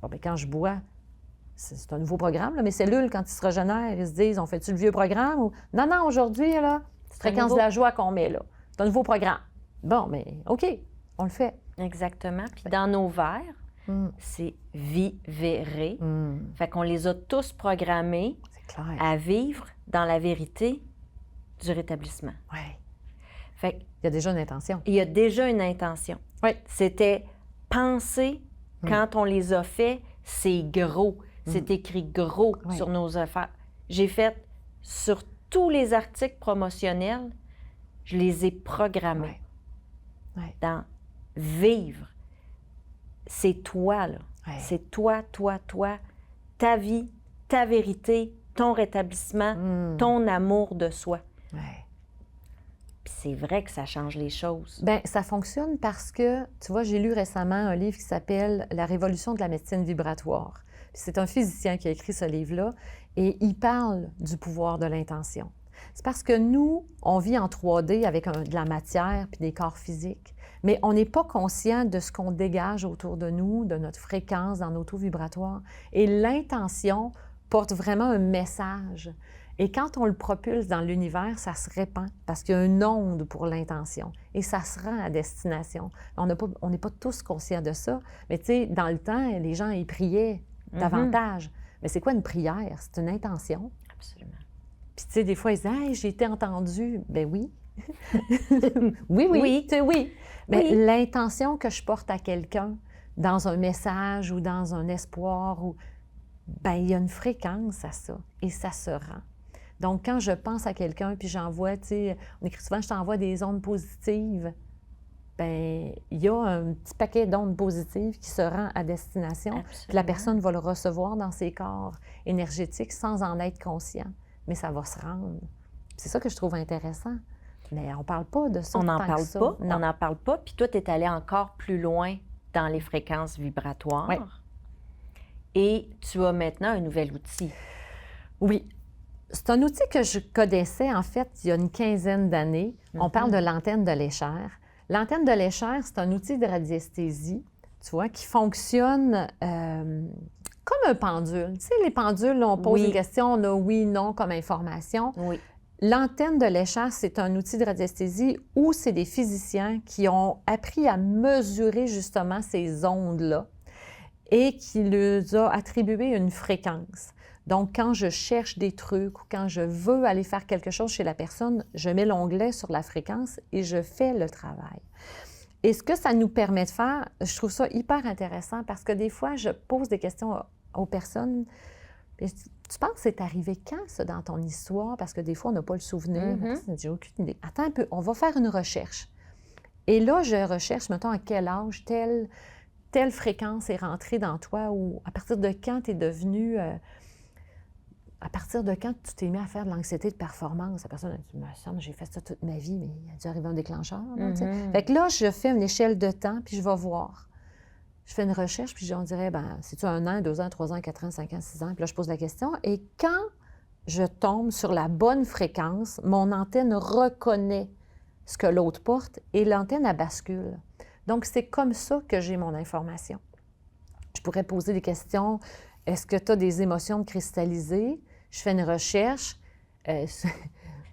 Bon, bien, quand je bois, c'est un nouveau programme, là. Mes cellules, quand ils se régénèrent, ils se disent, on fait-tu le vieux programme? Ou non, non, aujourd'hui, là, c'est la fréquence de la joie qu'on met, là. C'est un nouveau programme. Bon, mais OK, on le fait. Exactement. Puis dans nos verres, c'est vivere. Fait qu'on les a tous programmés à vivre dans la vérité du rétablissement. Oui. Fait il y a déjà une intention. Il y a déjà une intention. Oui. C'était penser, quand on les a faits, c'est gros. C'est écrit gros sur nos affaires. J'ai fait sur tous les articles promotionnels, je les ai programmés dans vivre. C'est toi, là. C'est toi, ta vie, ta vérité, ton rétablissement, ton amour de soi. Puis c'est vrai que ça change les choses. Bien, ça fonctionne parce que, tu vois, j'ai lu récemment un livre qui s'appelle « La révolution de la médecine vibratoire ». C'est un physicien qui a écrit ce livre-là et il parle du pouvoir de l'intention. C'est parce que nous, on vit en 3D avec de la matière puis des corps physiques, mais on n'est pas conscient de ce qu'on dégage autour de nous, de notre fréquence dans nos taux vibratoires. Et l'intention porte vraiment un message. Et quand on le propulse dans l'univers, ça se répand parce qu'il y a une onde pour l'intention et ça se rend à destination. On n'est pas tous conscients de ça, mais tu sais, dans le temps, les gens, ils priaient davantage. Mais c'est quoi une prière? C'est une intention. Absolument. Puis tu sais, des fois, ils disent « Hey, j'ai été entendu. » Ben oui. oui. Mais l'intention que je porte à quelqu'un dans un message ou dans un espoir, ben il y a une fréquence à ça et ça se rend. Donc, quand je pense à quelqu'un, puis j'envoie, tu sais, on écrit souvent, je t'envoie des ondes positives, bien, il y a un petit paquet d'ondes positives qui se rend à destination. Puis la personne va le recevoir dans ses corps énergétiques sans en être conscient. Mais ça va se rendre. C'est ça que je trouve intéressant. Mais on ne parle pas de ça. On n'en parle pas. On n'en parle pas. Puis toi, tu es allé encore plus loin dans les fréquences vibratoires. Oui. Et tu as maintenant un nouvel outil. Oui. C'est un outil que je connaissais, en fait, il y a une quinzaine d'années. On parle de l'antenne de l'Escher. L'antenne de l'Escher, c'est un outil de radiesthésie, tu vois, qui fonctionne comme un pendule. Tu sais, les pendules, là, on pose une question, on a oui, non comme information. Oui. L'antenne de l'Escher, c'est un outil de radiesthésie où c'est des physiciens qui ont appris à mesurer justement ces ondes-là et qui leur a attribué une fréquence. Donc, quand je cherche des trucs ou quand je veux aller faire quelque chose chez la personne, je mets l'onglet sur la fréquence et je fais le travail. Et ce que ça nous permet de faire, je trouve ça hyper intéressant parce que des fois, je pose des questions aux personnes. Tu penses que c'est arrivé quand, ça, dans ton histoire? Parce que des fois, on n'a pas le souvenir. J'ai aucune idée. Attends un peu, on va faire une recherche. Et là, je recherche, mettons, à quel âge telle fréquence est rentrée dans toi ou à partir de quand tu es devenu... à partir de quand tu t'es mis à faire de l'anxiété de performance? La personne a dit, me semble, j'ai fait ça toute ma vie, mais il a dû arriver un déclencheur. Fait que là, je fais une échelle de temps, puis je vais voir. Je fais une recherche, puis on dirait, ben, c'est-tu 1 an, 2 ans, 3 ans, 4 ans, 5 ans, 6 ans? Puis là, je pose la question. Et quand je tombe sur la bonne fréquence, mon antenne reconnaît ce que l'autre porte et l'antenne, elle bascule. Donc, c'est comme ça que j'ai mon information. Je pourrais poser des questions. Est-ce que tu as des émotions cristallisées? Je fais une recherche.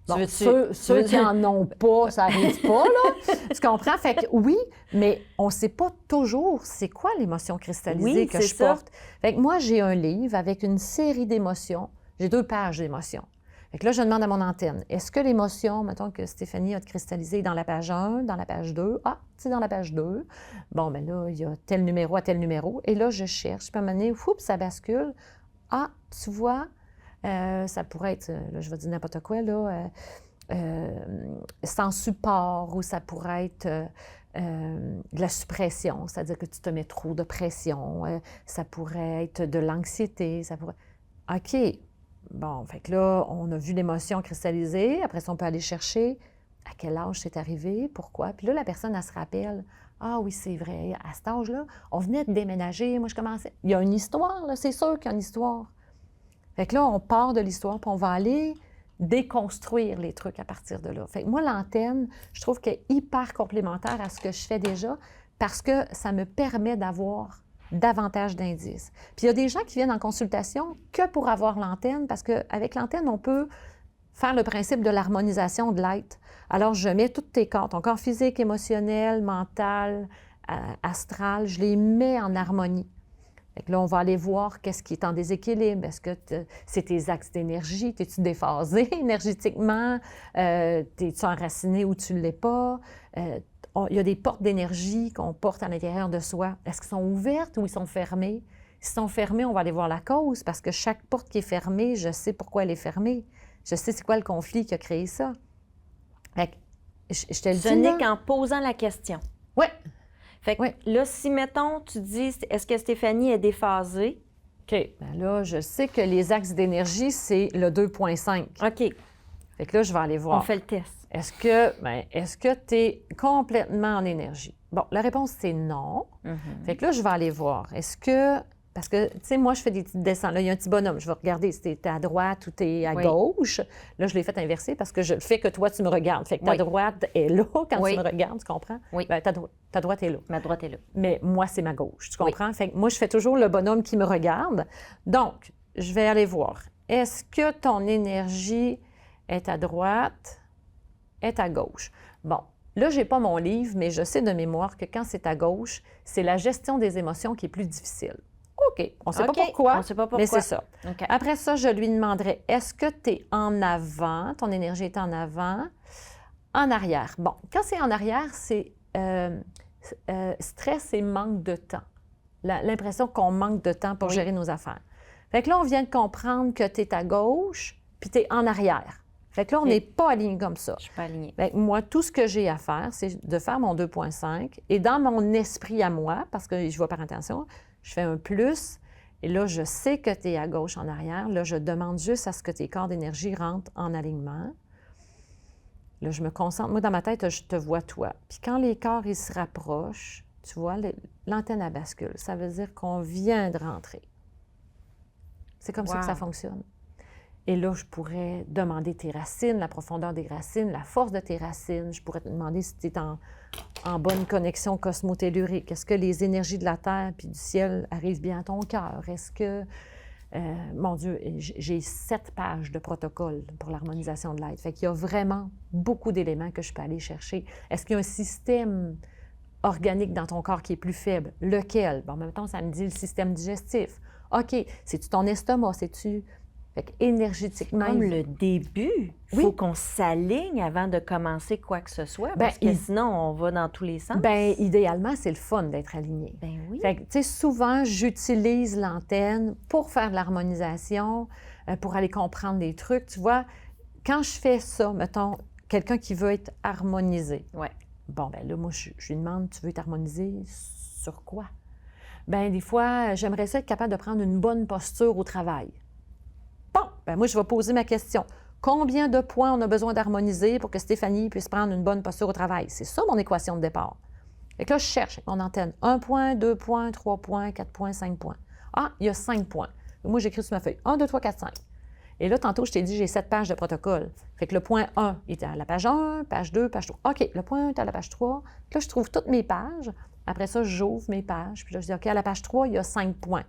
Bon, ceux qui n'en ont pas, ça n'arrive pas, là. Tu comprends? Fait que oui, mais on ne sait pas toujours c'est quoi l'émotion cristallisée que je porte. Fait que moi, j'ai un livre avec une série d'émotions. J'ai 2 pages d'émotions. Fait que là, je demande à mon antenne, est-ce que l'émotion, mettons que Stéphanie a cristallisé dans la page 1, dans la page 2, c'est dans la page 2. Bon, bien là, il y a tel numéro à tel numéro. Et là, je cherche. Puis à un moment donné, ça bascule. Ah, tu vois, ça pourrait être, là, je vais dire n'importe quoi, là, sans support, ou ça pourrait être de la suppression, c'est-à-dire que tu te mets trop de pression. Ça pourrait être de l'anxiété. Ça pourrait... OK. Bon, fait que là, on a vu l'émotion cristalliser. Après ça, on peut aller chercher à quel âge c'est arrivé, pourquoi. Puis là, la personne, elle se rappelle. Ah oui, c'est vrai, à cet âge-là, on venait de déménager. Moi, je commençais. Il y a une histoire, là, c'est sûr qu'il y a une histoire. Fait que là, on part de l'histoire, puis on va aller déconstruire les trucs à partir de là. Fait que moi, l'antenne, je trouve qu'elle est hyper complémentaire à ce que je fais déjà parce que ça me permet d'avoir davantage d'indices. Puis il y a des gens qui viennent en consultation que pour avoir l'antenne, parce qu'avec l'antenne, on peut faire le principe de l'harmonisation de l'être. Alors, je mets tous tes corps, ton corps physique, émotionnel, mental, astral, je les mets en harmonie. Fait que là, on va aller voir qu'est-ce qui est en déséquilibre. Est-ce que c'est tes axes d'énergie? Es-tu déphasé énergétiquement? Es-tu enraciné ou tu ne l'es pas? Il y a des portes d'énergie qu'on porte à l'intérieur de soi. Est-ce qu'elles sont ouvertes ou ils sont fermées? S'ils sont fermés, on va aller voir la cause, parce que chaque porte qui est fermée, je sais pourquoi elle est fermée. Je sais c'est quoi le conflit qui a créé ça. Fait que, je te le dis, Ce n'est qu'en posant la question. Oui. Fait que là, si, mettons, tu dis, est-ce que Stéphanie est déphasée? OK. Bien là, je sais que les axes d'énergie, c'est le 2,5. OK. Fait que là, je vais aller voir. On fait le test. Est-ce que tu es complètement en énergie? Bon, la réponse, c'est non. Fait que là, je vais aller voir. Est-ce que... Parce que, tu sais, moi, je fais des petites descentes. Là, il y a un petit bonhomme. Je vais regarder si tu es à droite ou tu es à gauche. Là, je l'ai fait inverser parce que je le fais que toi, tu me regardes. Fait que ta droite est là quand tu me regardes, tu comprends? Oui. Bien, ta droite est là. Ma droite est là. Mais moi, c'est ma gauche, tu comprends? Fait que moi, je fais toujours le bonhomme qui me regarde. Donc, je vais aller voir. Est-ce que ton énergie est à droite, est à gauche? Bon, là, je n'ai pas mon livre, mais je sais de mémoire que quand c'est à gauche, c'est la gestion des émotions qui est plus difficile. OK, on ne sait pas pourquoi, mais c'est ça. Okay. Après ça, je lui demanderai, est-ce que tu es en avant, ton énergie est en avant, en arrière? Bon, quand c'est en arrière, c'est stress et manque de temps. L'impression qu'on manque de temps pour gérer nos affaires. Fait que là, on vient de comprendre que tu es à gauche, puis tu es en arrière. Fait que là, on n'est pas aligné comme ça. Je suis pas alignée. Fait que moi, tout ce que j'ai à faire, c'est de faire mon 2,5 et dans mon esprit à moi, parce que je vois par intention, je fais un plus et là, je sais que tu es à gauche en arrière. Là, je demande juste à ce que tes corps d'énergie rentrent en alignement. Là, je me concentre. Moi, dans ma tête, je te vois toi. Puis quand les corps, ils se rapprochent, tu vois, l'antenne, elle bascule. Ça veut dire qu'on vient de rentrer. C'est comme ça que ça fonctionne. Et là, je pourrais demander tes racines, la profondeur des racines, la force de tes racines. Je pourrais te demander si tu es en bonne connexion cosmotellurique. Est-ce que les énergies de la Terre puis du ciel arrivent bien à ton cœur? Est-ce que... mon Dieu, j'ai 7 pages de protocole pour l'harmonisation de l'être. Fait qu'il y a vraiment beaucoup d'éléments que je peux aller chercher. Est-ce qu'il y a un système organique dans ton corps qui est plus faible? Lequel? Bon, en même temps, ça me dit le système digestif. OK, c'est-tu ton estomac? C'est-tu... Fait qu'énergétiquement... Comme le début, il faut qu'on s'aligne avant de commencer quoi que ce soit, parce que sinon, on va dans tous les sens. Bien, idéalement, c'est le fun d'être aligné. Ben oui. Fait que, tu sais, souvent, j'utilise l'antenne pour faire de l'harmonisation, pour aller comprendre des trucs. Tu vois, quand je fais ça, mettons, quelqu'un qui veut être harmonisé. Ouais. Bon, bien là, moi, je lui demande, tu veux être harmonisé sur quoi? Bien, des fois, j'aimerais ça être capable de prendre une bonne posture au travail. Bon, bien moi, je vais poser ma question. Combien de points on a besoin d'harmoniser pour que Stéphanie puisse prendre une bonne posture au travail? C'est ça, mon équation de départ. Et que là, je cherche avec mon antenne. 1 point, 2 points, 3 points, 4 points, 5 points. Ah, il y a 5 points. Moi, j'écris sur ma feuille. 1, 2, 3, 4, 5. Et là, tantôt, je t'ai dit, j'ai 7 pages de protocole. Fait que le point 1 est à la page 1, page 2, page 3. OK, le point 1 est à la page 3. Là, je trouve toutes mes pages. Après ça, j'ouvre mes pages. Puis là, je dis, OK, à la page 3, il y a 5 points.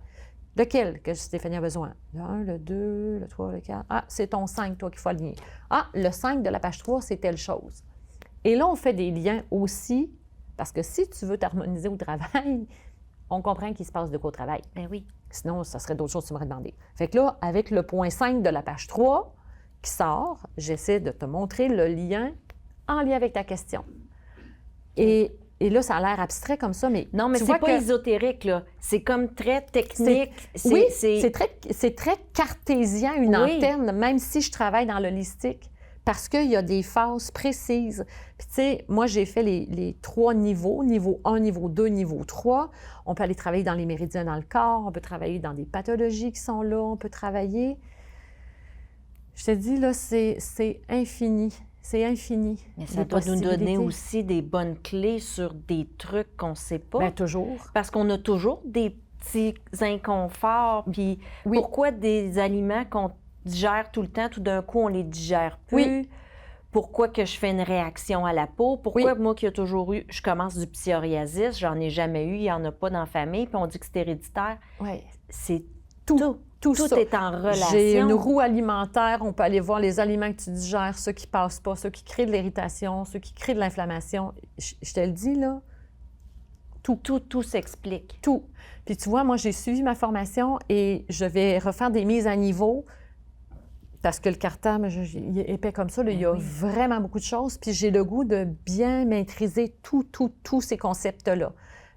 Lequel que Stéphanie a besoin? Le 1, le 2, le 3, le 4. Ah, c'est ton 5, toi, qu'il faut aligner. Ah, le 5 de la page 3, c'est telle chose. Et là, on fait des liens aussi, parce que si tu veux t'harmoniser au travail, on comprend qu'il se passe de quoi au travail. Ben oui. Sinon, ça serait d'autres choses que tu m'aurais demandé. Fait que là, avec le point 5 de la page 3, qui sort, j'essaie de te montrer le lien en lien avec ta question. Et là, ça a l'air abstrait comme ça, mais non, mais tu c'est vois pas ésotérique, là. C'est comme très technique. Oui, c'est très cartésien, une Oui. antenne, même si je travaille dans l'holistique, parce qu'il y a des phases précises. Puis tu sais, moi, j'ai fait les 3 niveaux, niveau 1, niveau 2, niveau 3. On peut aller travailler dans les méridiens dans le corps, on peut travailler dans des pathologies qui sont là, on peut travailler... Je te dis, là, c'est infini. C'est infini. Mais ça doit nous donner aussi des bonnes clés sur des trucs qu'on ne sait pas. Bien, toujours. Parce qu'on a toujours des petits inconforts. Puis Oui. pourquoi des aliments qu'on digère tout le temps, tout d'un coup, on les digère plus? Oui. Pourquoi que je fais une réaction à la peau? Pourquoi Oui. moi qui ai toujours eu, je commence du psoriasis, j'en ai jamais eu, il n'y en a pas dans la famille, puis on dit que c'est héréditaire. Oui. C'est Tout ça. est en relation. J'ai une roue alimentaire, on peut aller voir les aliments que tu digères, ceux qui passent pas, ceux qui créent de l'irritation, ceux qui créent de l'inflammation. Je te le dis, là, tout s'explique. Tout. Puis tu vois, moi, j'ai suivi ma formation et je vais refaire des mises à niveau parce que le cartable, il est épais comme ça, là, il y a vraiment beaucoup de choses. Puis j'ai le goût de bien maîtriser tous ces concepts-là.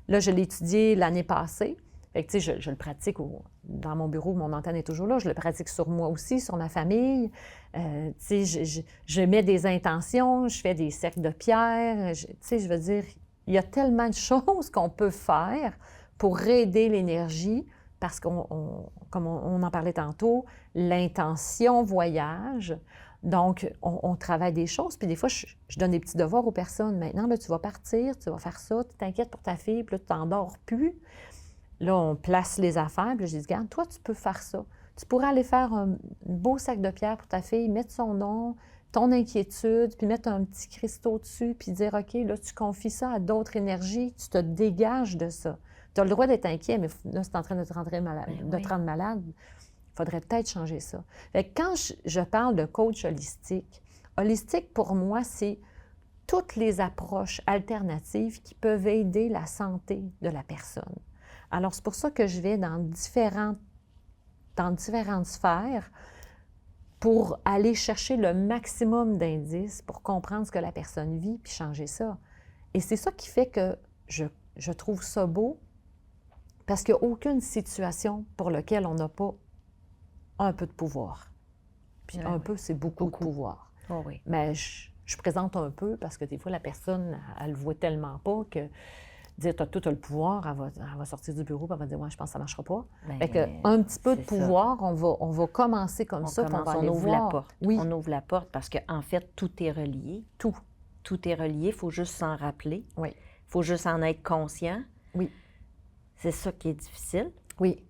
Là, je l'ai étudié l'année passée. Fait que, tu sais, je le pratique dans mon bureau, mon antenne est toujours là. Je le pratique sur moi aussi, sur ma famille. Tu sais, je mets des intentions, je fais des cercles de pierre. Tu sais, je veux dire, il y a tellement de choses qu'on peut faire pour aider l'énergie parce comme on en parlait tantôt, l'intention voyage. Donc, on travaille des choses. Puis des fois, je donne des petits devoirs aux personnes. Maintenant, là, tu vas partir, tu vas faire ça, tu t'inquiètes pour ta fille, puis là, tu t'endors plus. Là, on place les affaires, puis je dis, regarde, toi, tu peux faire ça. Tu pourrais aller faire un beau sac de pierre pour ta fille, mettre son nom, ton inquiétude, puis mettre un petit cristaux dessus, puis dire, OK, là, tu confies ça à d'autres énergies, tu te dégages de ça. Tu as le droit d'être inquiet, mais là, c'est en train de te rendre malade. Il faudrait peut-être changer ça. Fait que quand je parle de coach holistique, pour moi, c'est toutes les approches alternatives qui peuvent aider la santé de la personne. Alors, c'est pour ça que je vais dans différentes sphères pour aller chercher le maximum d'indices pour comprendre ce que la personne vit puis changer ça. Et c'est ça qui fait que je trouve ça beau parce qu'il n'y a aucune situation pour laquelle on n'a pas un peu de pouvoir. Puis un peu, c'est beaucoup de pouvoir. Oh oui. Mais je présente un peu parce que des fois, la personne, elle le voit tellement pas que dire tu as le pouvoir, elle va sortir du bureau et elle va dire ouais, je pense que ça ne marchera pas. Fait que, un petit peu de pouvoir, on va commencer comme ça. On ouvre la porte. Oui. On ouvre la porte parce qu'en fait, tout est relié. Tout est relié. Il faut juste s'en rappeler. Oui. Il faut juste en être conscient. Oui. C'est ça qui est difficile. Oui.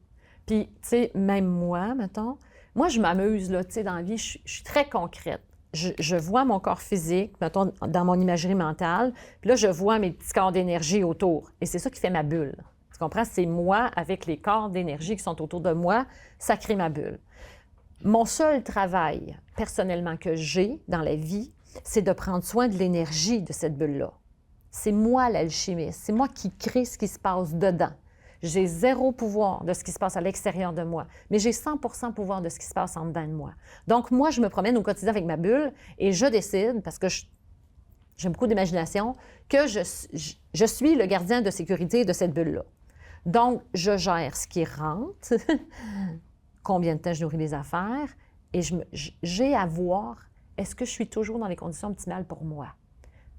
Puis, tu sais, même moi, mettons, moi, je m'amuse, là, tu sais, dans la vie, je suis très concrète. Je vois mon corps physique, mettons, dans mon imagerie mentale, puis là, je vois mes petits corps d'énergie autour. Et c'est ça qui fait ma bulle. Tu comprends? C'est moi avec les corps d'énergie qui sont autour de moi, ça crée ma bulle. Mon seul travail, personnellement, que j'ai dans la vie, c'est de prendre soin de l'énergie de cette bulle-là. C'est moi l'alchimiste. C'est moi qui crée ce qui se passe dedans. J'ai 0 pouvoir de ce qui se passe à l'extérieur de moi, mais j'ai 100% pouvoir de ce qui se passe en dedans de moi. Donc, moi, je me promène au quotidien avec ma bulle et je décide, parce que j'ai beaucoup d'imagination, que je suis le gardien de sécurité de cette bulle-là. Donc, je gère ce qui rentre, combien de temps je nourris les affaires, et j'ai à voir, est-ce que je suis toujours dans les conditions optimales pour moi?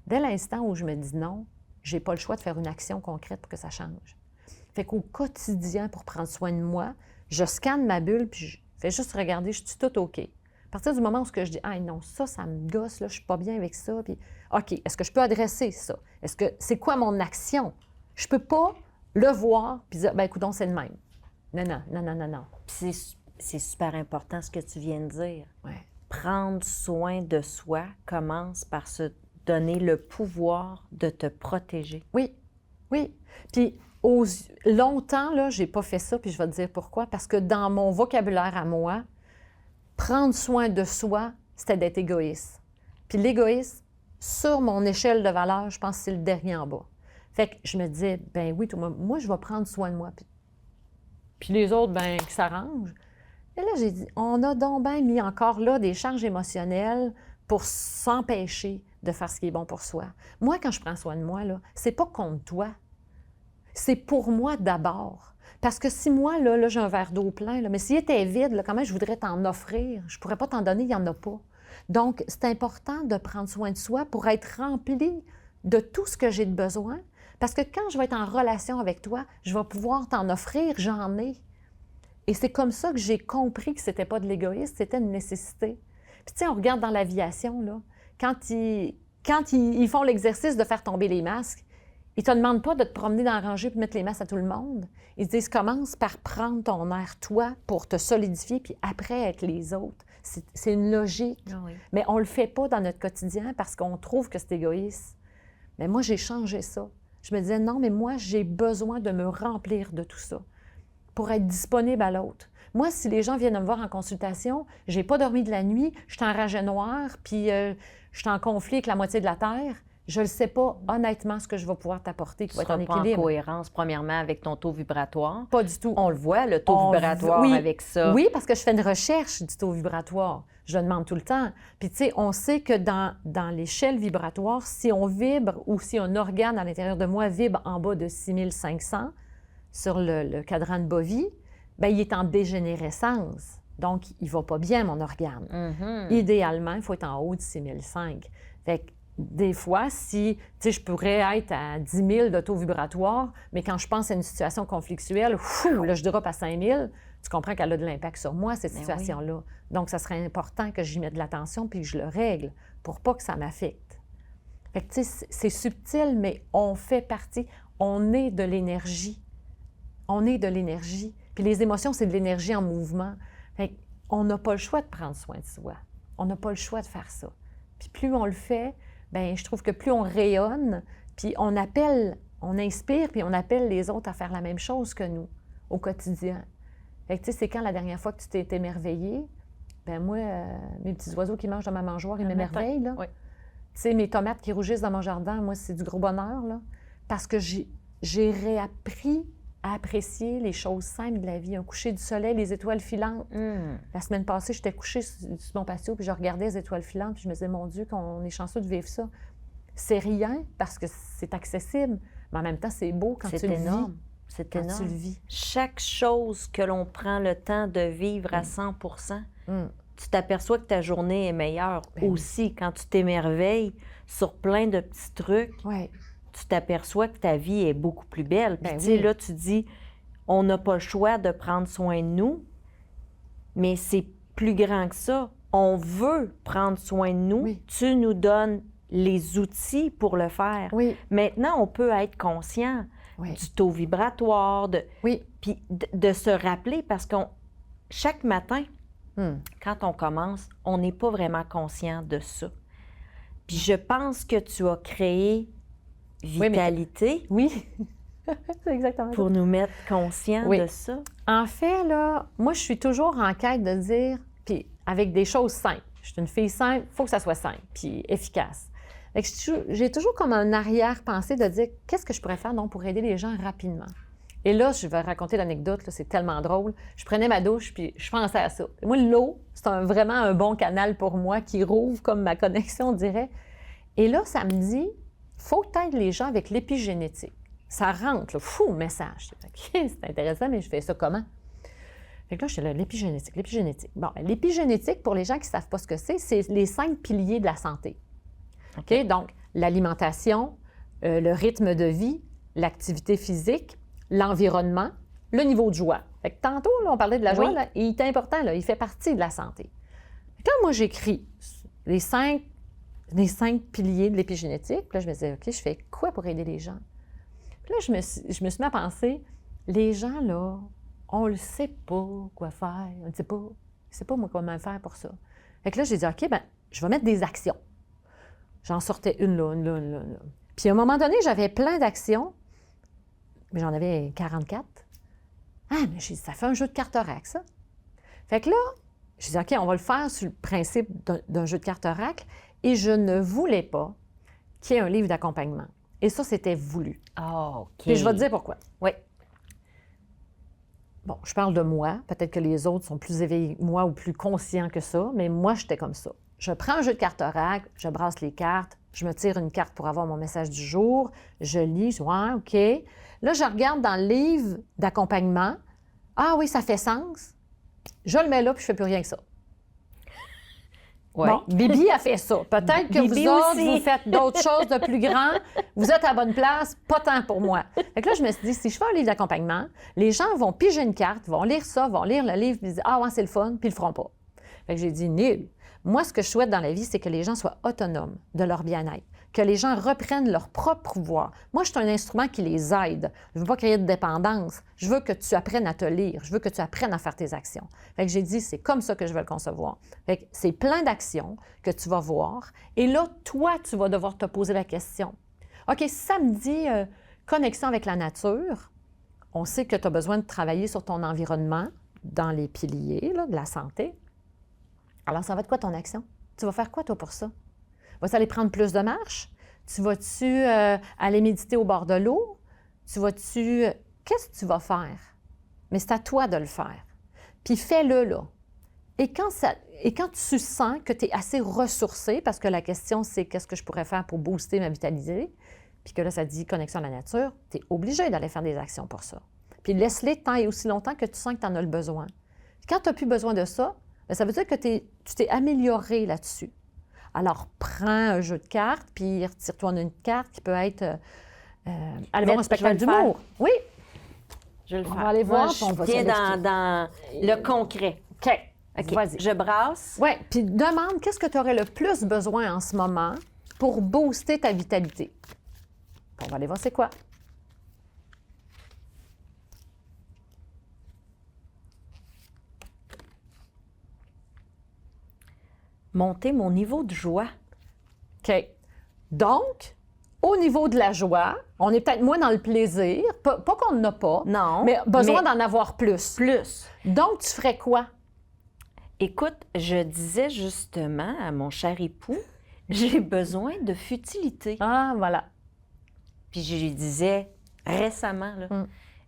Dès l'instant où je me dis non, je n'ai pas le choix de faire une action concrète pour que ça change. Fait qu'au quotidien, pour prendre soin de moi, je scanne ma bulle, puis je fais juste regarder, je suis tout OK. À partir du moment où je dis « Ah non, ça me gosse, là, je suis pas bien avec ça. » Puis « OK, est-ce que je peux adresser ça? Est-ce que c'est quoi mon action? » Je peux pas le voir puis dire « Ben écoute, c'est le même. » Non. Puis c'est super important ce que tu viens de dire. Ouais. Prendre soin de soi commence par se donner le pouvoir de te protéger. Oui. Puis longtemps, là, j'ai pas fait ça, puis je vais te dire pourquoi. Parce que dans mon vocabulaire à moi, prendre soin de soi, c'était d'être égoïste. Puis l'égoïsme, sur mon échelle de valeur, je pense que c'est le dernier en bas. Fait que je me disais, ben oui, moi, je vais prendre soin de moi. Puis les autres, ben, qui s'arrangent. Et là, j'ai dit, on a donc bien mis encore là des charges émotionnelles pour s'empêcher de faire ce qui est bon pour soi. Moi, quand je prends soin de moi, là, c'est pas contre toi. C'est pour moi d'abord. Parce que si moi, là j'ai un verre d'eau plein, là, mais s'il était vide, là, comment je voudrais t'en offrir? Je pourrais pas t'en donner, il n'y en a pas. Donc, c'est important de prendre soin de soi pour être rempli de tout ce que j'ai de besoin. Parce que quand je vais être en relation avec toi, je vais pouvoir t'en offrir, j'en ai. Et c'est comme ça que j'ai compris que c'était pas de l'égoïsme, c'était une nécessité. Puis tu sais, on regarde dans l'aviation, là, quand ils font l'exercice de faire tomber les masques, ils ne te demandent pas de te promener dans la rangée et mettre les masques à tout le monde. Ils te disent, commence par prendre ton air, toi, pour te solidifier, puis après être les autres. C'est une logique. Ah oui. Mais on ne le fait pas dans notre quotidien parce qu'on trouve que c'est égoïste. Mais moi, j'ai changé ça. Je me disais, non, mais moi, j'ai besoin de me remplir de tout ça pour être disponible à l'autre. Moi, si les gens viennent me voir en consultation, je n'ai pas dormi de la nuit, je suis en rage noir, puis je suis en conflit avec la moitié de la Terre, je ne sais pas honnêtement ce que je vais pouvoir t'apporter qui va être en équilibre. Tu seras pas en cohérence, premièrement, avec ton taux vibratoire. Pas du tout. On le voit, le taux vibratoire oui, avec ça. Oui, parce que je fais une recherche du taux vibratoire. Je le demande tout le temps. Puis, tu sais, on sait que dans l'échelle vibratoire, si on vibre ou si un organe à l'intérieur de moi vibre en bas de 6500 sur le cadran de Bovie, bien, il est en dégénérescence. Donc, il ne va pas bien, mon organe. Mm-hmm. Idéalement, il faut être en haut de 6005. Fait que des fois, si, tu sais, je pourrais être à 10 000 de taux vibratoire, mais quand je pense à une situation conflictuelle, là, je drop à 5 000, tu comprends qu'elle a de l'impact sur moi, cette situation-là. Oui. Donc, ça serait important que j'y mette de l'attention puis que je le règle pour pas que ça m'affecte. Fait que, tu sais, c'est subtil, mais on fait partie, on est de l'énergie. On est de l'énergie. Puis les émotions, c'est de l'énergie en mouvement. Fait qu'on n'a pas le choix de prendre soin de soi. On n'a pas le choix de faire ça. Puis plus on le fait, bien, je trouve que plus on rayonne, puis on inspire, puis on appelle les autres à faire la même chose que nous, au quotidien. Fait que, tu sais, c'est quand la dernière fois que tu t'es émerveillé? Bien, moi, mes petits oiseaux qui mangent dans ma mangeoire, ils m'émerveillent, là. Oui. Tu sais, mes tomates qui rougissent dans mon jardin, moi, c'est du gros bonheur, là. Parce que j'ai réappris à apprécier les choses simples de la vie. Un coucher du soleil, les étoiles filantes. La semaine passée, j'étais couchée sur mon patio, puis je regardais les étoiles filantes, puis je me disais, mon Dieu, qu'on est chanceux de vivre ça. C'est rien, parce que c'est accessible, mais en même temps, c'est beau quand tu le vis. C'est énorme. Tu le vis. Chaque chose que l'on prend le temps de vivre à 100 tu t'aperçois que ta journée est meilleure aussi. Quand tu t'émerveilles sur plein de petits trucs, tu t'aperçois que ta vie est beaucoup plus belle. Puis, tu sais, là, tu dis, on n'a pas le choix de prendre soin de nous, mais c'est plus grand que ça. On veut prendre soin de nous. Oui. Tu nous donnes les outils pour le faire. Oui. Maintenant, on peut être conscient du taux vibratoire, puis de se rappeler, parce que chaque matin, quand on commence, on n'est pas vraiment conscient de ça. Puis je pense que tu as créé Vitalité. Oui. C'est exactement ça. Pour nous mettre conscients de ça. En fait, là, moi, je suis toujours en quête de dire, puis avec des choses simples. Je suis une fille simple, il faut que ça soit simple, puis efficace. Fait que j'ai toujours comme un arrière-pensée de dire, qu'est-ce que je pourrais faire donc pour aider les gens rapidement? Et là, je vais raconter l'anecdote, c'est tellement drôle. Je prenais ma douche, puis je pensais à ça. Moi, l'eau, c'est vraiment un bon canal pour moi qui rouvre comme ma connexion, on dirait. Et là, ça me dit, faut que tu aides les gens avec l'épigénétique. Ça rentre, là, fou, message. OK, c'est intéressant, mais je fais ça comment? Fait que là, je suis là, l'épigénétique. Bon, l'épigénétique, pour les gens qui ne savent pas ce que c'est les 5 piliers de la santé. OK? Donc, l'alimentation, le rythme de vie, l'activité physique, l'environnement, le niveau de joie. Fait que tantôt, là, on parlait de la joie, là, il est important, là, il fait partie de la santé. Fait que là, moi, j'écris les 5 piliers de l'épigénétique. Puis là, je me disais, OK, je fais quoi pour aider les gens? Puis là, je me suis mis à penser, les gens, là, on ne sait pas quoi faire. On ne sait pas. Je ne sais pas, moi, comment faire pour ça. Fait que là, j'ai dit, OK, bien, je vais mettre des actions. J'en sortais une là. Puis à un moment donné, j'avais plein d'actions, mais j'en avais 44. Ah, mais j'ai dit, ça fait un jeu de cartes oracle, ça. Fait que là, j'ai dit, OK, on va le faire sur le principe d'un jeu de cartes oracle. Et je ne voulais pas qu'il y ait un livre d'accompagnement. Et ça, c'était voulu. Ah, OK. Et je vais te dire pourquoi. Oui. bon, je parle de moi, peut-être que les autres sont plus éveillés que moi ou plus conscients que ça, mais moi, j'étais comme ça. Je prends un jeu de cartes oracle, je brasse les cartes, je me tire une carte pour avoir mon message du jour, je lis, je dis, ouais, OK. Là, je regarde dans le livre d'accompagnement. Ah oui, ça fait sens. Je le mets là, puis je ne fais plus rien que ça. Ouais. Bon, Bibi a fait ça. Peut-être que Bibi vous autres, aussi. vous faites d'autres choses de plus grand. Vous êtes à la bonne place, pas tant pour moi. Fait que là, je me suis dit, si je fais un livre d'accompagnement, les gens vont piger une carte, vont lire ça, vont lire le livre, puis ils disent, ah ouais, c'est le fun, puis ils le feront pas. Fait que j'ai dit, nul. Moi, ce que je souhaite dans la vie, c'est que les gens soient autonomes de leur bien-être, que les gens reprennent leur propre pouvoir. Moi, je suis un instrument qui les aide. Je ne veux pas créer de dépendance. Je veux que tu apprennes à te lire. Je veux que tu apprennes à faire tes actions. Fait que j'ai dit, c'est comme ça que je veux le concevoir. Fait que c'est plein d'actions que tu vas voir. Et là, toi, tu vas devoir te poser la question. OK, samedi, connexion avec la nature. On sait que tu as besoin de travailler sur ton environnement dans les piliers là, de la santé. Alors, ça va être quoi ton action? Tu vas faire quoi, toi, pour ça? Vas-tu aller prendre plus de marche? Tu vas-tu aller méditer au bord de l'eau? Tu vas-tu... Qu'est-ce que tu vas faire? Mais c'est à toi de le faire. Puis fais-le, là. Et quand tu sens que tu es assez ressourcé, parce que la question, c'est qu'est-ce que je pourrais faire pour booster ma vitalité, puis que là, ça dit connexion à la nature, tu es obligé d'aller faire des actions pour ça. Puis laisse-les tant et aussi longtemps que tu sens que tu en as le besoin. Puis quand tu n'as plus besoin de ça, bien, ça veut dire que tu t'es amélioré là-dessus. Alors, prends un jeu de cartes, puis retire-toi une carte qui peut être aller voir un spectacle d'humour. Oui, Je vais le on faire. va aller voir. Moi, puis on va je viens s'expliquer. dans le concret. OK, OK. vas-y. Je brasse. Oui, puis demande qu'est-ce que tu aurais le plus besoin en ce moment pour booster ta vitalité. On va aller voir c'est quoi. Monter mon niveau de joie. OK. Donc, au niveau de la joie, on est peut-être moins dans le plaisir, pas qu'on n'en a pas, Non, mais besoin mais- d'en avoir plus. Plus. Donc, tu ferais quoi? Écoute, je disais justement à mon cher époux, j'ai besoin de futilité. Ah, voilà. Puis je lui disais récemment, là,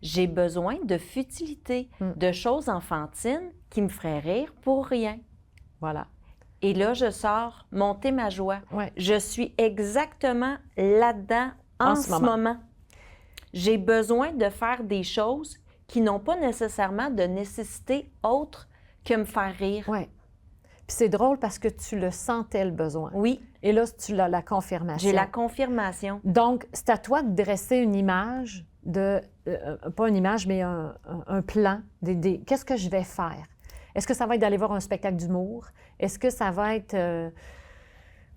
j'ai besoin de futilité, de choses enfantines qui me feraient rire pour rien. Voilà. Et là, je sors monter ma joie. Ouais. Je suis exactement là-dedans en ce moment. J'ai besoin de faire des choses qui n'ont pas nécessairement de nécessité autre que me faire rire. Oui. Puis c'est drôle parce que tu le sentais le besoin. Oui, Et là, tu as la confirmation. j'ai la confirmation. Donc, c'est à toi de dresser une image de, pas une image, mais un plan. Qu'est-ce que je vais faire? Est-ce que ça va être d'aller voir un spectacle d'humour? Est-ce que ça va être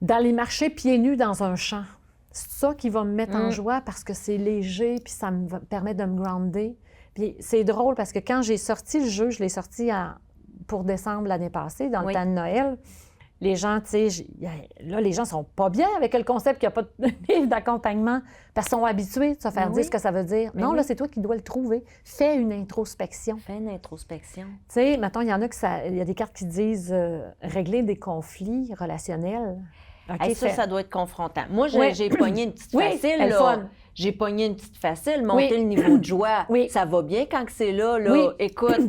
d'aller marcher pieds nus dans un champ? C'est ça qui va me mettre en joie parce que c'est léger puis ça me permet de me grounder. Puis c'est drôle parce que quand j'ai sorti le jeu, je l'ai sorti pour décembre l'année passée, dans le temps de Noël. Les gens, tu sais, là, les gens sont pas bien avec le concept qu'il n'y a pas de livre d'accompagnement parce qu'ils sont habitués de se faire dire ce que ça veut dire. Non, là, c'est toi qui dois le trouver. Fais une introspection. Fais une introspection. Tu sais, mettons, il y en a il y a des cartes qui disent régler des conflits relationnels. OK, Hey, ça doit être confrontant. Moi, j'ai pogné une petite Oui, facile. elle est Là. fun. J'ai pogné une petite facile, monter Oui. le niveau de joie. Oui. Ça va bien quand que c'est là. Là. Oui. Écoute,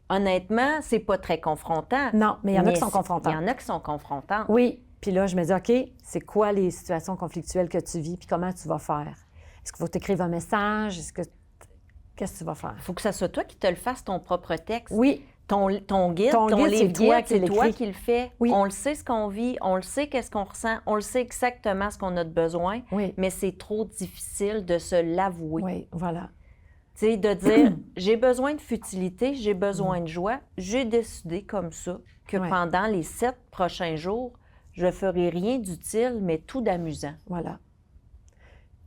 honnêtement, c'est pas très confrontant. Non, mais il y en a qui sont confrontants. Il y en a qui sont confrontants. Oui. Puis là, je me dis, OK, c'est quoi les situations conflictuelles que tu vis, puis comment tu vas faire? Est-ce qu'il faut t'écrire un message? Qu'est-ce que tu vas faire? Il faut que ça soit toi qui te le fasses, ton propre texte. Oui. Ton guide, Ton guide, livre c'est toi guide, qui c'est toi l'écris. qui le fais. Oui. On le sait ce qu'on vit, on le sait qu'est-ce qu'on ressent, on le sait exactement ce qu'on a de besoin, Oui. mais c'est trop difficile de se l'avouer. Oui, voilà. Tu sais, de dire, j'ai besoin de futilité, j'ai besoin de joie. J'ai décidé comme ça que Ouais. pendant les 7 prochains jours, je ferai rien d'utile, mais tout d'amusant. Voilà.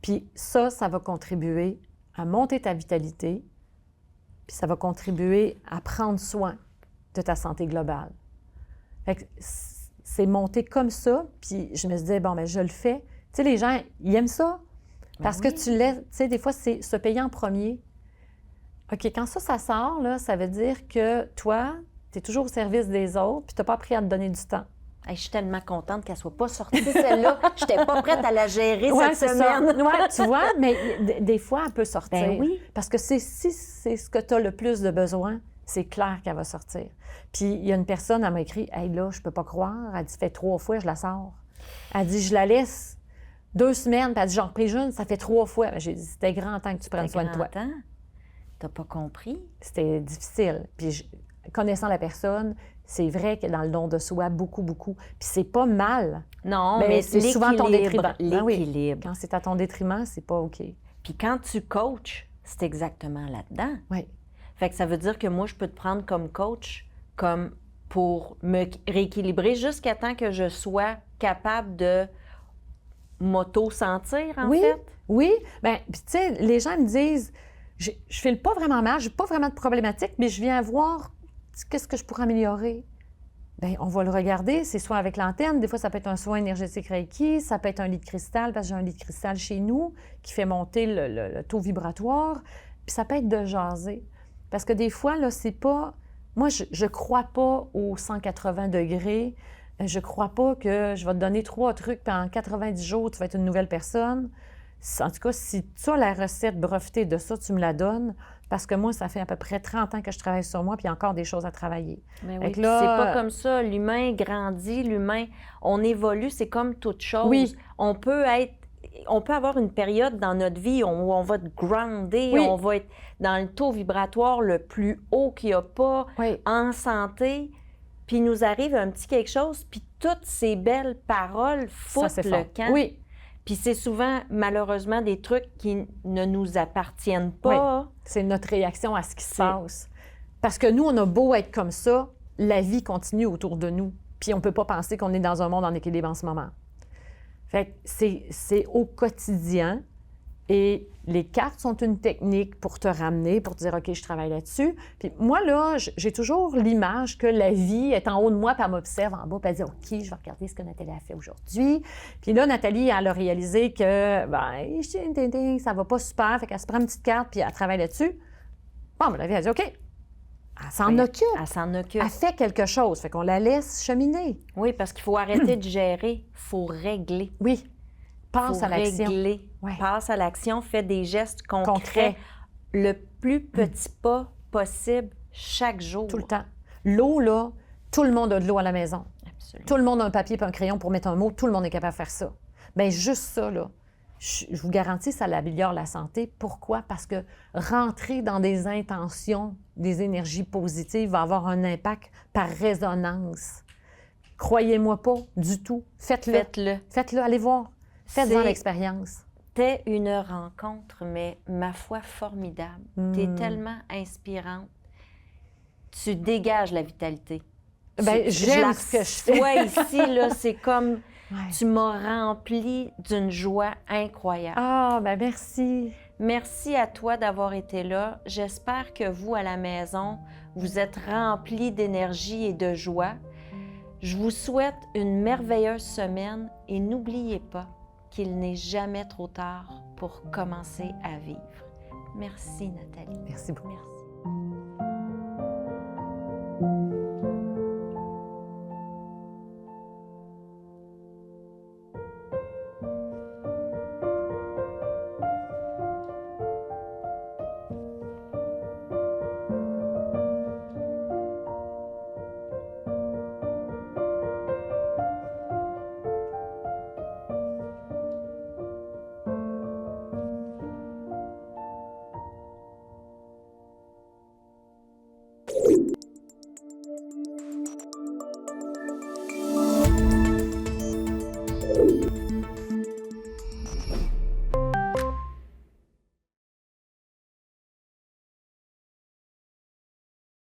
Puis ça va contribuer à monter ta vitalité, puis ça va contribuer à prendre soin de ta santé globale. Fait que c'est monté comme ça, puis je me disais, bon, bien, je le fais. Tu sais, les gens, ils aiment ça, parce que tu sais, des fois, c'est se payer en premier. OK, quand ça sort, là, ça veut dire que toi, tu es toujours au service des autres, puis tu n'as pas appris à te donner du temps. Hey, je suis tellement contente qu'elle soit pas sortie, celle-là. Je n'étais pas prête à la gérer Ouais, cette c'est ça. semaine. Ouais, tu vois, mais des fois, elle peut sortir. Ben oui. Parce que si c'est ce que tu as le plus de besoin, c'est clair qu'elle va sortir. Puis il y a une personne, elle m'a écrit « Hey, là, je peux pas croire. » Elle dit « Fait 3 fois, je la sors. » Elle dit « Je la laisse 2 semaines. » Puis elle dit « J'en repris une, ça fait 3 fois. » J'ai dit « C'était grand temps que tu prennes soin de toi. » T'as pas compris? C'était difficile. Puis connaissant la personne, c'est vrai que dans le don de soi, beaucoup, beaucoup. Puis c'est pas mal. Non, mais c'est souvent ton détriment. Ben oui. L'équilibre. Quand c'est à ton détriment, c'est pas OK. Puis quand tu coaches, c'est exactement là-dedans. Oui. Fait que ça veut dire que moi, je peux te prendre comme coach, comme pour me rééquilibrer jusqu'à temps que je sois capable de m'auto-sentir, en fait. Oui. Bien, puis tu sais, les gens me disent, je file pas vraiment mal, j'ai pas vraiment de problématique, mais je viens voir qu'est-ce que je pourrais améliorer. Bien, on va le regarder, c'est soit avec l'antenne, des fois ça peut être un soin énergétique Reiki, ça peut être un lit de cristal, parce que j'ai un lit de cristal chez nous qui fait monter le taux vibratoire, puis ça peut être de jaser. Parce que des fois, là, c'est pas... Moi, je crois pas aux 180 degrés, je crois pas que je vais te donner 3 trucs, puis en 90 jours, tu vas être une nouvelle personne. En tout cas, si tu as la recette brevetée de ça, tu me la donnes, parce que moi, ça fait à peu près 30 ans que je travaille sur moi, puis il y a encore des choses à travailler. Mais oui, là, c'est pas comme ça. L'humain grandit, l'humain, on évolue, c'est comme toute chose. Oui. On peut avoir une période dans notre vie où on va être groundé, Oui. on va être dans le taux vibratoire le plus haut qu'il n'y a pas, Oui. en santé, puis il nous arrive un petit quelque chose, puis toutes ces belles paroles foutent le camp. Oui. Puis c'est souvent, malheureusement, des trucs qui ne nous appartiennent pas. Oui. C'est notre réaction à ce qui se passe. Parce que nous, on a beau être comme ça, la vie continue autour de nous. Puis on ne peut pas penser qu'on est dans un monde en équilibre en ce moment. Fait que c'est au quotidien. Et les cartes sont une technique pour te ramener, pour te dire « OK, je travaille là-dessus. » Puis moi, là, j'ai toujours l'image que la vie est en haut de moi, puis elle m'observe en bas, puis elle dit « OK, je vais regarder ce que Nathalie a fait aujourd'hui. » Puis là, Nathalie, elle a réalisé que, ben, ça va pas super, fait qu'elle se prend une petite carte, puis elle travaille là-dessus. Bon, ben, la vie, elle dit « OK. » Elle s'en occupe. Elle s'en occupe. Elle fait quelque chose, fait qu'on la laisse cheminer. Oui, parce qu'il faut arrêter de gérer, il faut régler. Oui. Passe faut à l'action. Régler. Ouais. Passe à l'action, fais des gestes concrets. Le plus petit pas possible chaque jour. Tout le temps. L'eau, là, tout le monde a de l'eau à la maison. Absolument. Tout le monde a un papier et un crayon pour mettre un mot. Tout le monde est capable de faire ça. Bien, juste ça, là, je vous garantis, ça améliore la santé. Pourquoi? Parce que rentrer dans des intentions, des énergies positives va avoir un impact par résonance. Croyez-moi pas du tout. Faites-le. Faites-le. Faites-le. Allez voir. Faites-en l'expérience. T'es une rencontre, mais ma foi, formidable. T'es tellement inspirante. Tu dégages la vitalité. Bien, j'aime ce que je fais. Toi, ici, là, c'est comme... Ouais. Tu m'as rempli d'une joie incroyable. Ah, bien, merci. Merci à toi d'avoir été là. J'espère que vous, à la maison, vous êtes remplis d'énergie et de joie. Je vous souhaite une merveilleuse semaine et n'oubliez pas qu'il n'est jamais trop tard pour commencer à vivre. Merci, Nathalie. Merci beaucoup. Merci.